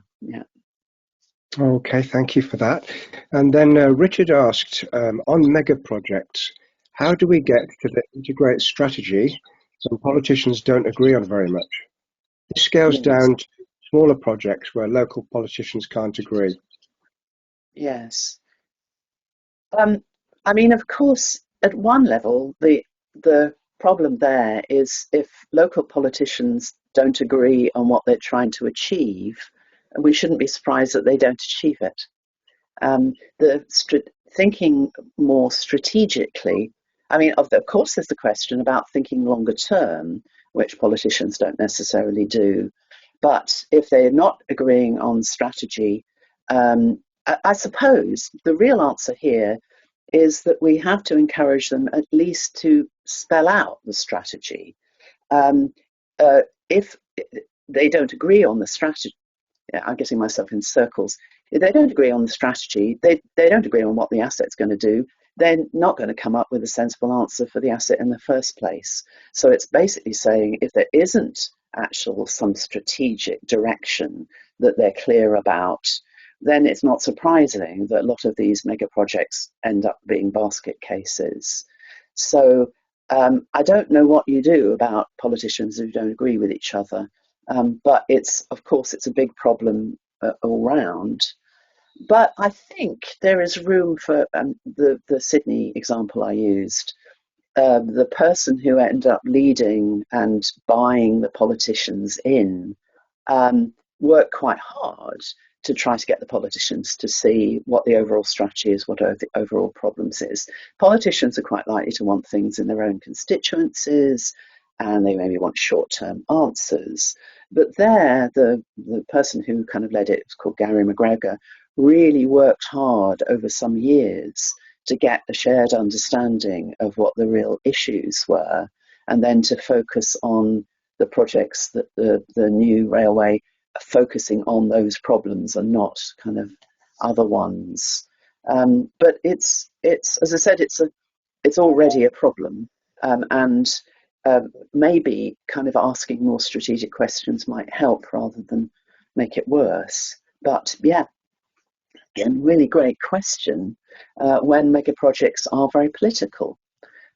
Okay, thank you for that. And then Richard asked, on mega projects, how do we get to the integrate strategy when politicians don't agree on very much? This scales Yes. down to smaller projects where local politicians can't agree. Yes. I mean, of course, at one level, the problem there is if local politicians don't agree on what they're trying to achieve, we shouldn't be surprised that they don't achieve it. Thinking more strategically, I mean, of course, there's the question about thinking longer term, which politicians don't necessarily do. But if they're not agreeing on strategy, I suppose the real answer here is that we have to encourage them at least to spell out the strategy. If they don't agree on the strategy, I'm getting myself in circles. If they don't agree on the strategy, they don't agree on what the asset's going to do, they're not going to come up with a sensible answer for the asset in the first place. So it's basically saying if there isn't some strategic direction that they're clear about, then it's not surprising that a lot of these mega projects end up being basket cases. So I don't know what you do about politicians who don't agree with each other. But of course, it's a big problem all round. But I think there is room for the Sydney example I used. The person who ended up leading and buying the politicians in worked quite hard to try to get the politicians to see what the overall strategy is, what the overall problems is. Politicians are quite likely to want things in their own constituencies, and they maybe want short-term answers. But there, the person who kind of led it was called Gary McGregor, really worked hard over some years to get a shared understanding of what the real issues were, and then to focus on the projects that the new railway are focusing on those problems and not kind of other ones. But it's as I said, it's already a problem, and maybe kind of asking more strategic questions might help rather than make it worse. But yeah, again, really great question. When mega projects are very political,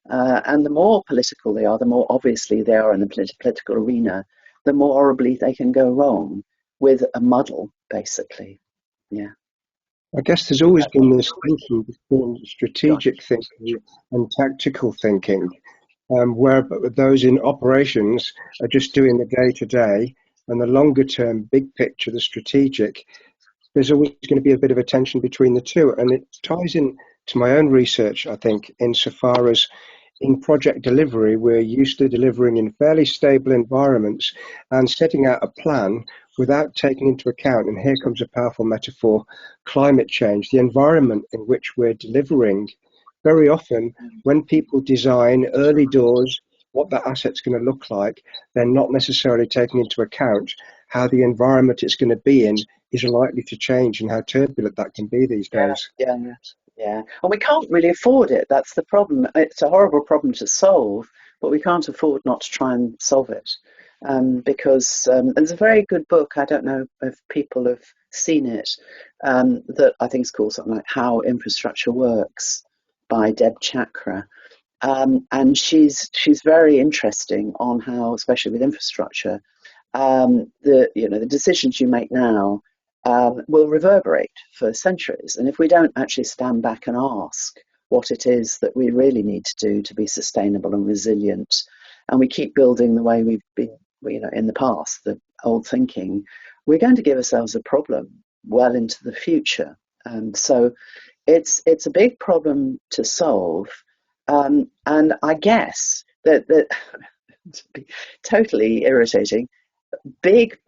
and the more political they are, the more obviously they are in the political arena, the more horribly they can go wrong with a muddle, basically. Yeah. I guess there's always been this tension between strategic thinking and tactical thinking, where those in operations are just doing the day-to-day, and the longer-term big picture, the strategic, there's always going to be a bit of a tension between the two. And it ties in to my own research, I think, insofar as in project delivery, we're used to delivering in fairly stable environments and setting out a plan without taking into account, and here comes a powerful metaphor, climate change, the environment in which we're delivering. Very often, when people design early doors what that asset's going to look like, they're not necessarily taking into account how the environment it's going to be in is likely to change and how turbulent that can be these days. Yeah, and we can't really afford it. That's the problem. It's a horrible problem to solve, but we can't afford not to try and solve it. Because there's a very good book, I don't know if people have seen it, that I think is called something like How Infrastructure Works by Deb Chakra. And she's very interesting on how, especially with infrastructure, the decisions you make now will reverberate for centuries. And if we don't actually stand back and ask what it is that we really need to do to be sustainable and resilient, and we keep building the way we've been, in the past, the old thinking, we're going to give ourselves a problem well into the future. So it's a big problem to solve. And I guess that to be totally irritating, big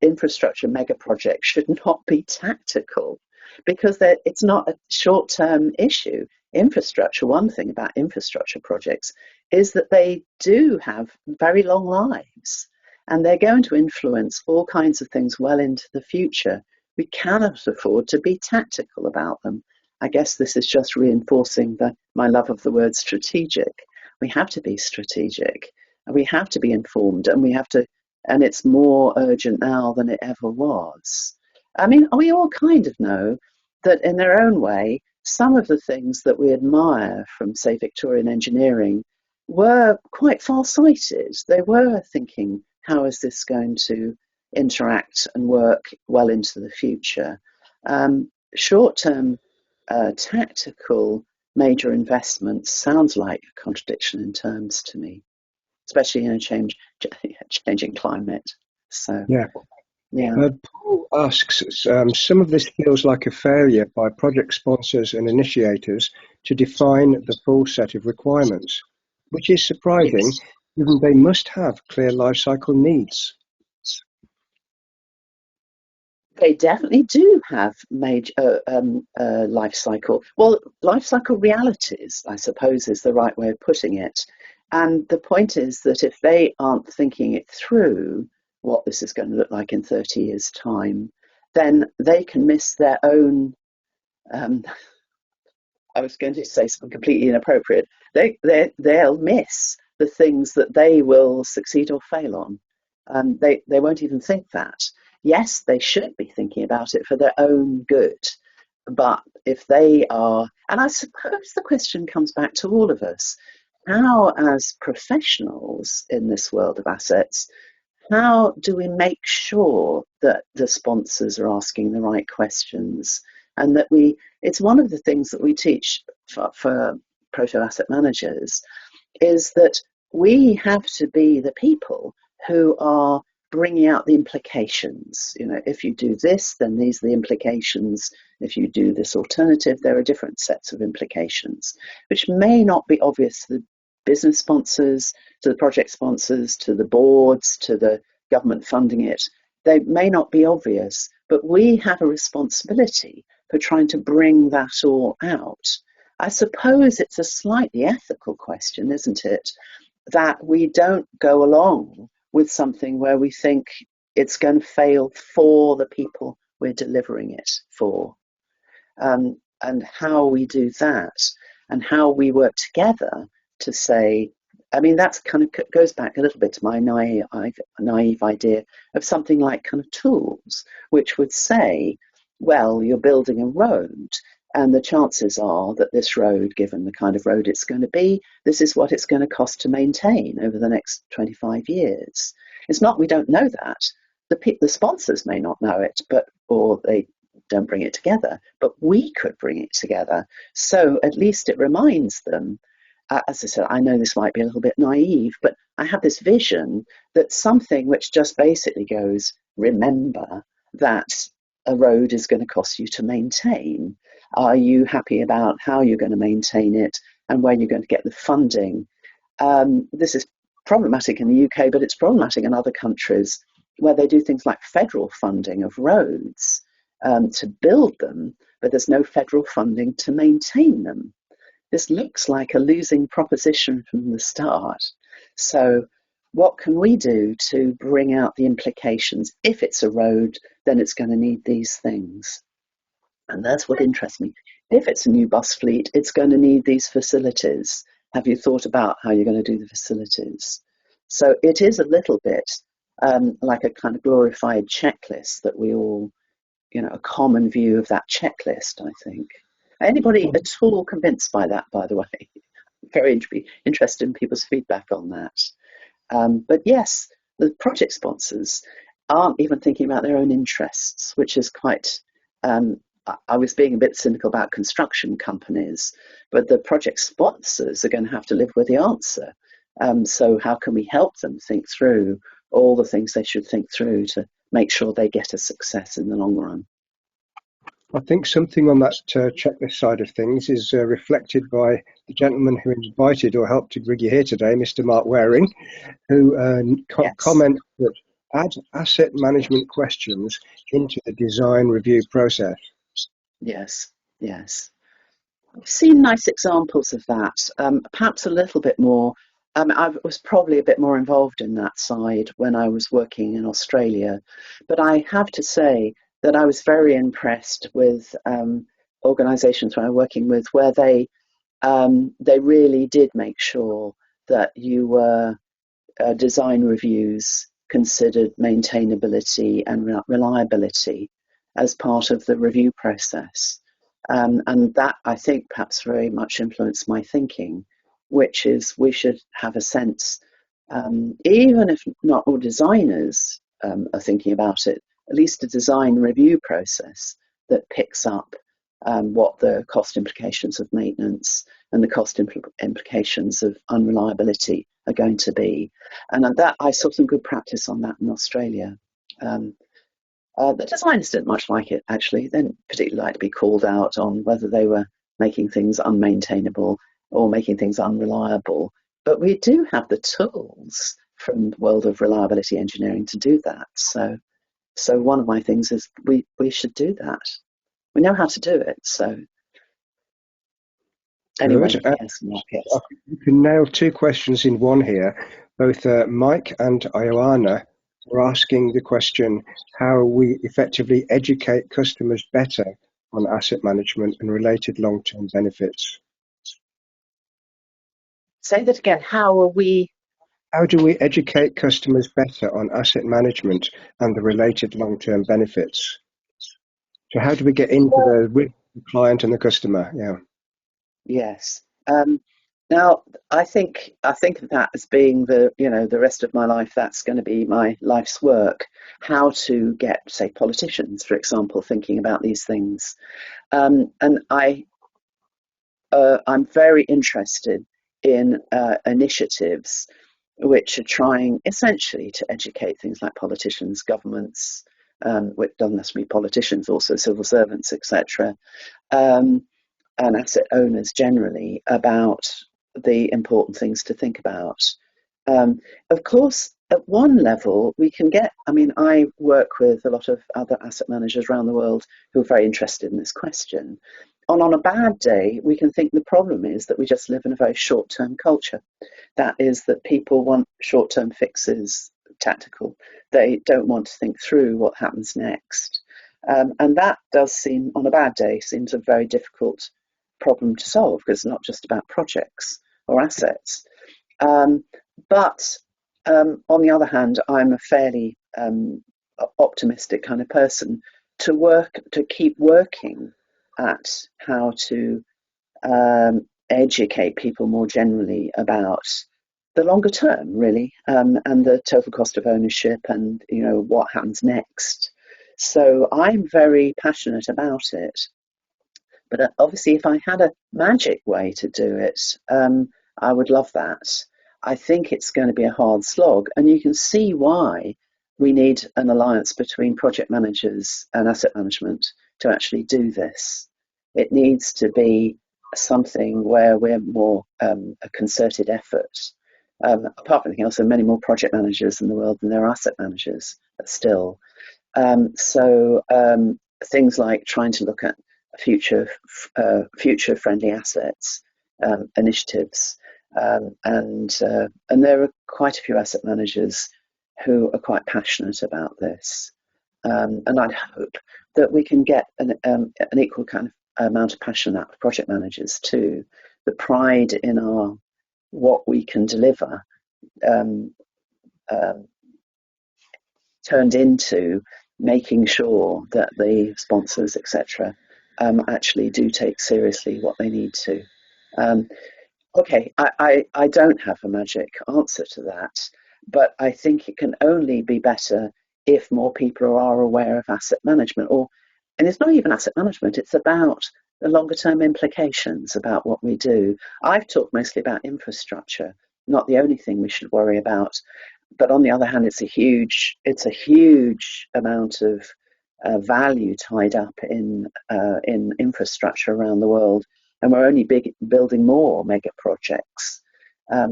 infrastructure mega projects should not be tactical, because it's not a short-term issue. One thing about infrastructure projects is that they do have very long lives, and they're going to influence all kinds of things well into the future. We cannot afford to be tactical about them. I guess this is just reinforcing my love of the word strategic. We have to be strategic, and we have to be informed, and it's more urgent now than it ever was. I mean, we all kind of know that in their own way, some of the things that we admire from, say, Victorian engineering were quite far-sighted. They were thinking, how is this going to interact and work well into the future? Short-term tactical major investments sounds like a contradiction in terms to me, especially in a changing climate. So Yeah. yeah. Paul asks, some of this feels like a failure by project sponsors and initiators to define the full set of requirements, which is surprising, Yes. given they must have clear life cycle needs. They definitely do have major life cycle. Well, life cycle realities, I suppose, is the right way of putting it. And the point is that if they aren't thinking it through, what this is going to look like in 30 years' time, then they can miss their own. I was going to say something completely inappropriate. They'll miss the things that they will succeed or fail on. They won't even think that. Yes, they should be thinking about it for their own good. But if they are, and I suppose the question comes back to all of us, how, as professionals in this world of assets, how do we make sure that the sponsors are asking the right questions, and that it's one of the things that we teach for proto asset managers, is that we have to be the people who are bringing out the implications. If you do this, then these are the implications. If you do this alternative, there are different sets of implications, which may not be obvious to the business sponsors, to the project sponsors, to the boards, to the government funding it. They may not be obvious, but we have a responsibility for trying to bring that all out. I suppose it's a slightly ethical question, isn't it? That we don't go along with something where we think it's going to fail for the people we're delivering it for. And how we do that and how we work together to say, I mean, that's kind of goes back a little bit to my naive idea of something like kind of tools, which would say, well, you're building a road, and the chances are that this road, given the kind of road it's going to be, this is what it's going to cost to maintain over the next 25 years. It's not we don't know that. The sponsors may not know it, or they don't bring it together, but we could bring it together. So at least it reminds them. As I said, I know this might be a little bit naive, but I have this vision that something which just basically goes, remember that a road is going to cost you to maintain. Are you happy about how you're going to maintain it and where you're going to get the funding? This is problematic in the UK, but it's problematic in other countries where they do things like federal funding of roads to build them, but there's no federal funding to maintain them. This looks like a losing proposition from the start. So what can we do to bring out the implications? If it's a road, then it's going to need these things. And that's what interests me. If it's a new bus fleet, it's going to need these facilities. Have you thought about how you're going to do the facilities? So it is a little bit like a kind of glorified checklist that we all, a common view of that checklist, I think. Anybody at all convinced by that, by the way? Very interested in people's feedback on that. But yes, the project sponsors aren't even thinking about their own interests, which is quite... I was being a bit cynical about construction companies, but the project sponsors are going to have to live with the answer. So how can we help them think through all the things they should think through to make sure they get a success in the long run? I think something on that checklist side of things is reflected by the gentleman who invited or helped to bring you here today, Mr. Mark Waring, who Yes. commented that add asset management questions into the design review process. Yes, yes. I've seen nice examples of that, perhaps a little bit more. I was probably a bit more involved in that side when I was working in Australia, but I have to say that I was very impressed with organisations where I'm working with, where they really did make sure that you were design reviews considered maintainability and reliability as part of the review process. And that, I think, perhaps very much influenced my thinking, which is we should have a sense, even if not all designers are thinking about it, at least a design review process that picks up what the cost implications of maintenance and the cost implications of unreliability are going to be. And that I saw some good practice on that in Australia. The designers didn't much like it, actually. They didn't particularly like to be called out on whether they were making things unmaintainable or making things unreliable. But we do have the tools from the world of reliability engineering to do that. So one of my things is we should do that. We know how to do it. So anyway, yes, Mark, yes. You can nail two questions in one here. Both Mike and Ioana are asking the question how we effectively educate customers better on asset management and related long-term benefits. Say that again. How do we educate customers better on asset management and the related long-term benefits? So how do we get into with the client and the customer? Yeah. Yes. Now, I think of that as being the rest of my life. That's going to be my life's work. How to get, say, politicians, for example, thinking about these things. And I'm very interested in initiatives which are trying essentially to educate things like politicians, governments, which doesn't necessarily politicians, also civil servants, etc. And asset owners generally about the important things to think about. Of course, at one level, we can get, I mean, I work with a lot of other asset managers around the world who are very interested in this question. And on a bad day, we can think the problem is that we just live in a very short-term culture. That is that people want short-term fixes, tactical. They don't want to think through what happens next. And that does seem, on a bad day, seems a very difficult problem to solve because it's not just about projects or assets. But on the other hand, I'm a fairly optimistic kind of person to keep working at how to educate people more generally about the longer term, really, and the total cost of ownership, and what happens next. So I'm very passionate about it. But obviously, if I had a magic way to do it, I would love that. I think it's going to be a hard slog, and you can see why we need an alliance between project managers and asset management to actually do this. It needs to be something where we're more a concerted effort. Apart from anything else, there are many more project managers in the world than there are asset managers still. So things like trying to look at future-friendly assets initiatives. And there are quite a few asset managers who are quite passionate about this. And I'd hope that we can get an equal kind of amount of passion out of project managers too. The pride in what we can deliver turned into making sure that the sponsors, etc., actually do take seriously what they need to. Okay, I don't have a magic answer to that, but I think it can only be better if more people are aware of asset management, and it's not even asset management, it's about the longer term implications about what we do. I've talked mostly about infrastructure, not the only thing we should worry about, but on the other hand, it's a huge amount of value tied up in infrastructure around the world, and we're only building more mega projects.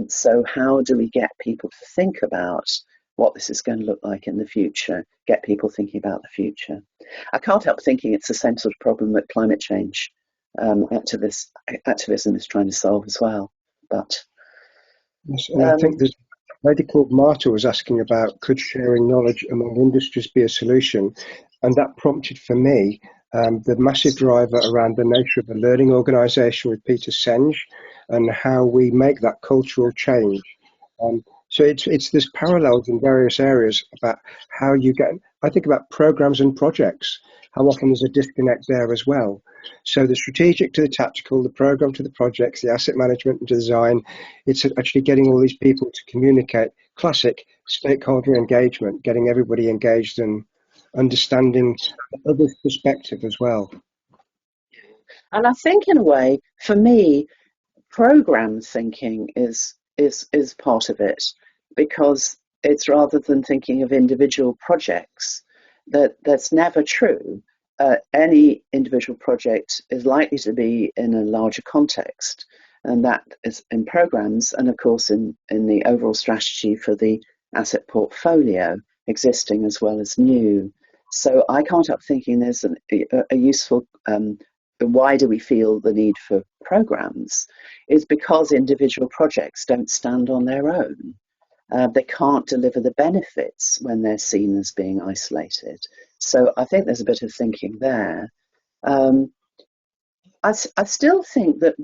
So how do we get people to think about what this is going to look like in the future, get people thinking about the future? I can't help thinking it's the same sort of problem that climate change activism is trying to solve as well. But yes, and I think there's a lady called Marta was asking about, could sharing knowledge among industries be a solution? And that prompted for me the massive driver around the nature of a learning organisation with Peter Senge and how we make that cultural change. So there's parallels in various areas about how you get. I think about programs and projects. How often there's a disconnect there as well. So the strategic to the tactical, the program to the projects, the asset management and design. It's actually getting all these people to communicate. Classic stakeholder engagement, getting everybody engaged and understanding the other perspective as well. And I think, in a way, for me, program thinking is part of it, because it's rather than thinking of individual projects. That's never true. Any individual project is likely to be in a larger context, and that is in programs, and of course in the overall strategy for the asset portfolio, existing as well as new. So I can't help thinking there's a useful why do we feel the need for programs is because individual projects don't stand on their own. They can't deliver the benefits when they're seen as being isolated. So I think there's a bit of thinking there. I still think that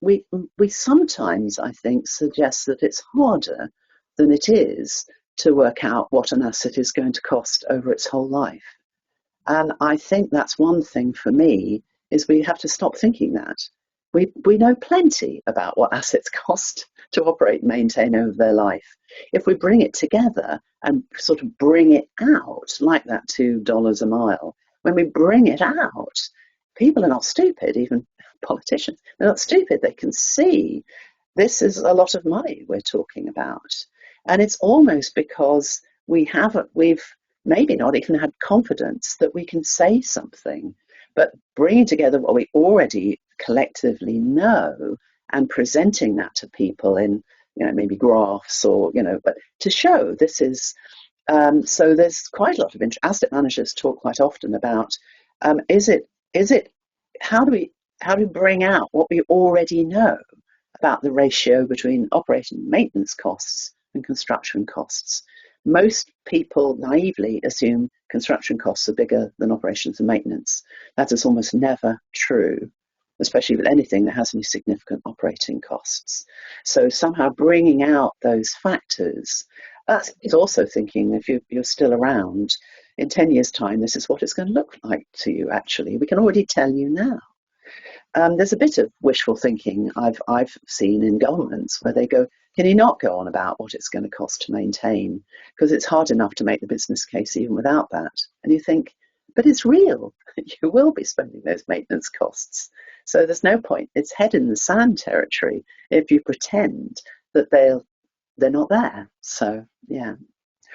we sometimes, I think, suggest that it's harder than it is to work out what an asset is going to cost over its whole life. And I think that's one thing for me, is we have to stop thinking that. We know plenty about what assets cost to operate and maintain over their life. If we bring it together and sort of bring it out, like that $2 a mile, when we bring it out, people are not stupid, even politicians, they're not stupid. They can see this is a lot of money we're talking about. And it's almost because we've maybe not even had confidence that we can say something, but bringing together what we already collectively know and presenting that to people in maybe graphs or, but to show this is, so there's quite a lot of interest. Asset managers talk quite often about, is it, how do we bring out what we already know about the ratio between operating and maintenance costs and construction costs? Most people naively assume construction costs are bigger than operations and maintenance. That is almost never true, especially with anything that has any significant operating costs. So somehow bringing out those factors, that is also thinking, if you're still around, in 10 years' time, this is what it's going to look like to you, actually. We can already tell you now. There's a bit of wishful thinking I've seen in governments where they go, can you not go on about what it's going to cost to maintain? Because it's hard enough to make the business case even without that. And you think, but it's real. You will be spending those maintenance costs. So there's no point. It's head in the sand territory if you pretend that they're not there. So, yeah.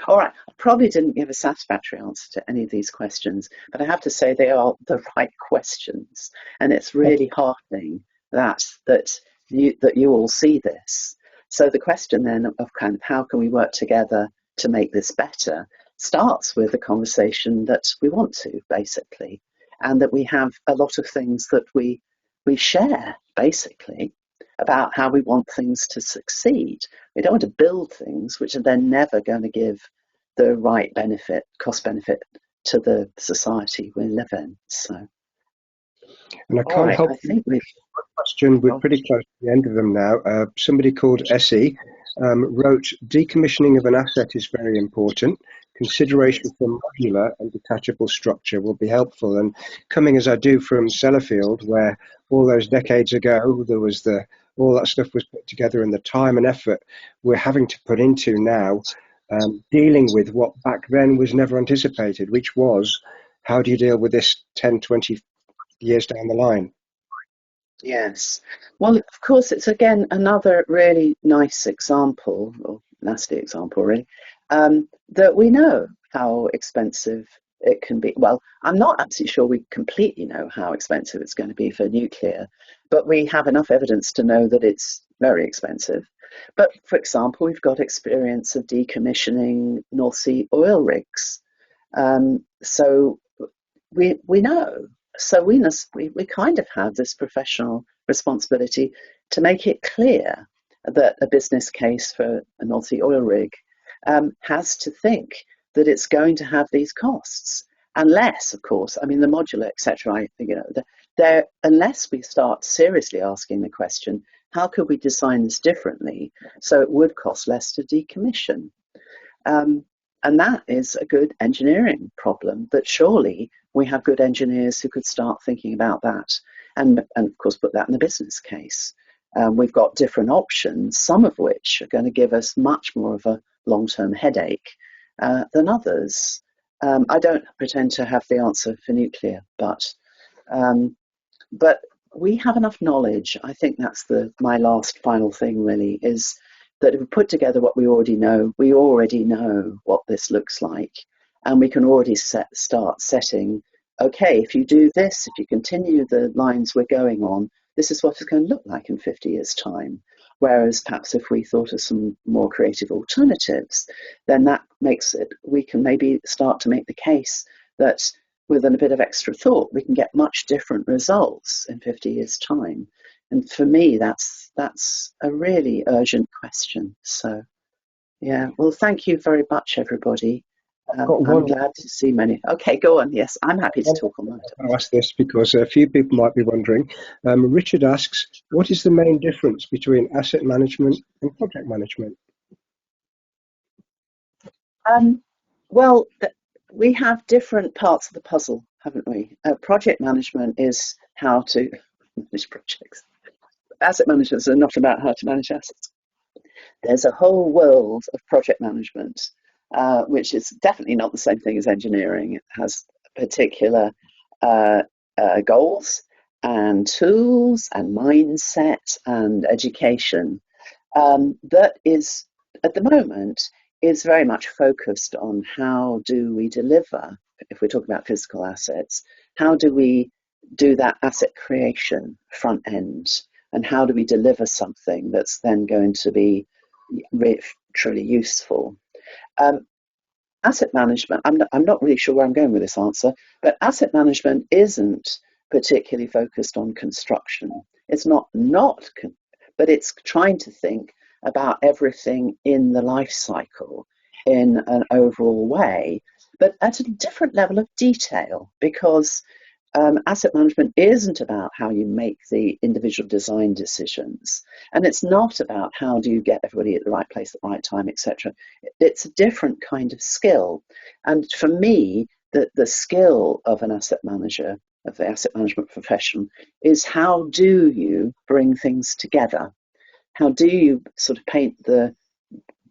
All right, I probably didn't give a satisfactory answer to any of these questions, but I have to say they are the right questions, and it's really heartening that you all see this. So the question then of kind of how can we work together to make this better starts with a conversation that we want to, basically, and that we have a lot of things that we share, basically, about how we want things to succeed. We don't want to build things which are then never going to give the right cost benefit to the society we live in. So, and I can't help. I think question. We're pretty close to the end of them now. Somebody called Essie wrote, decommissioning of an asset is very important. Consideration for modular and detachable structure will be helpful. And coming as I do from Sellafield, where all those decades ago there was all that stuff was put together, and the time and effort we're having to put into now, dealing with what back then was never anticipated, which was, how do you deal with this 10, 20 years down the line? Yes. Well, of course, it's again another really nice example, or nasty example, really, that we know how expensive it can be. Well, I'm not absolutely sure we completely know how expensive it's going to be for nuclear, but we have enough evidence to know that it's very expensive. But for example, we've got experience of decommissioning North Sea oil rigs. So we know. So we kind of have this professional responsibility to make it clear that a business case for a North Sea oil rig has to think that it's going to have these costs, unless, of course, I mean the modular, etc. Unless we start seriously asking the question, how could we design this differently so it would cost less to decommission? And that is a good engineering problem, that surely we have good engineers who could start thinking about that and of course, put that in the business case. We've got different options, some of which are going to give us much more of a long-term headache than others. I don't pretend to have the answer for nuclear, but we have enough knowledge. I think that's my last final thing, really, is that if we put together what we already know what this looks like, and we can already start setting, okay, if you do this, if you continue the lines we're going on, this is what it's going to look like in 50 years' time. Whereas perhaps if we thought of some more creative alternatives, then that makes it, we can maybe start to make the case that with a bit of extra thought, we can get much different results in 50 years' time. And for me, that's a really urgent question. So, yeah, well, thank you very much, everybody. I'm glad to see many. Okay, go on. Yes, I'm happy to talk on that. I'll ask this because a few people might be wondering. Richard asks, what is the main difference between asset management and project management? Well, we have different parts of the puzzle, haven't we? Project management is how to manage projects. Asset managers are not about how to manage assets. There's a whole world of project management, which is definitely not the same thing as engineering. It has particular goals and tools and mindset and education that is, at the moment, is very much focused on how do we deliver, if we're talking about physical assets, how do we do that asset creation front end, and how do we deliver something that's then going to be truly useful. Asset management, I'm not really sure where I'm going with this answer, but asset management isn't particularly focused on construction. It's not, but it's trying to think about everything in the life cycle in an overall way, but at a different level of detail, because asset management isn't about how you make the individual design decisions, and it's not about how do you get everybody at the right place at the right time, etc. It's a different kind of skill, and for me, the skill of an asset manager, of the asset management profession, is how do you bring things together? How do you sort of paint the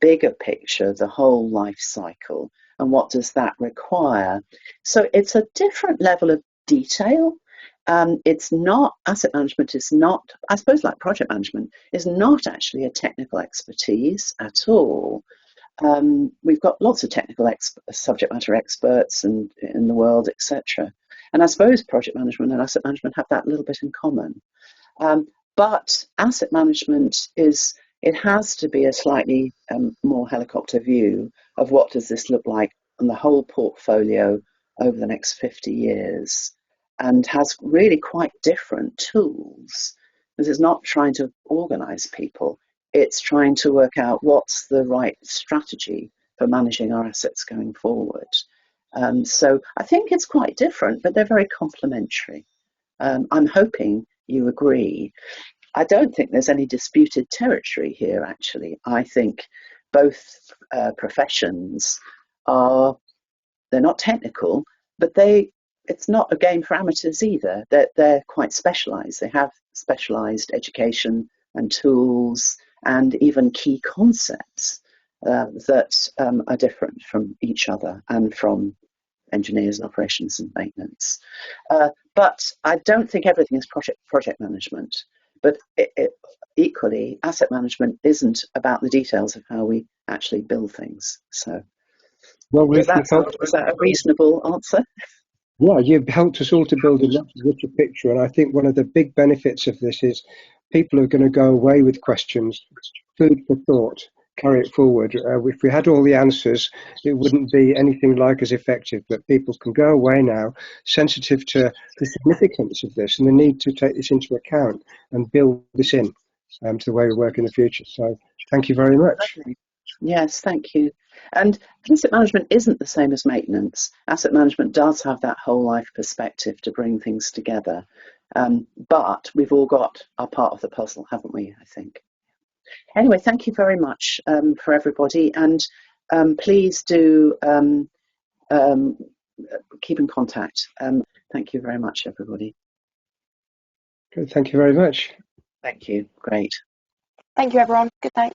bigger picture, the whole life cycle, and what does that require? So it's a different level of detail. It's not, asset management is not, I suppose like project management, is not actually a technical expertise at all. We've got lots of technical subject matter experts in the world, etc. And I suppose project management and asset management have that a little bit in common. But asset management it has to be a slightly more helicopter view of what does this look like on the whole portfolio over the next 50 years, and has really quite different tools. This is not trying to organise people, it's trying to work out what's the right strategy for managing our assets going forward. So I think it's quite different, but they're very complementary. I'm hoping you agree. I don't think there's any disputed territory here, actually. I think both professions they're not technical, but it's not a game for amateurs either. They're quite specialised. They have specialised education and tools and even key concepts that are different from each other and from engineers and operations and maintenance. But I don't think everything is project management. But equally, asset management isn't about the details of how we actually build things. So, Well, Ruth, is that a reasonable answer? Yeah, you've helped us all to build a much richer picture. And I think one of the big benefits of this is people are going to go away with questions, food for thought, carry it forward. If we had all the answers, it wouldn't be anything like as effective. But people can go away now sensitive to the significance of this and the need to take this into account and build this in to the way we work in the future. So thank you very much. Okay. Yes, thank you. And asset management isn't the same as maintenance. Asset management does have that whole life perspective to bring things together. But we've all got our part of the puzzle, haven't we, I think? Anyway, thank you very much for everybody. And please do keep in contact. Thank you very much, everybody. Good, thank you very much. Thank you. Great. Thank you, everyone. Good night.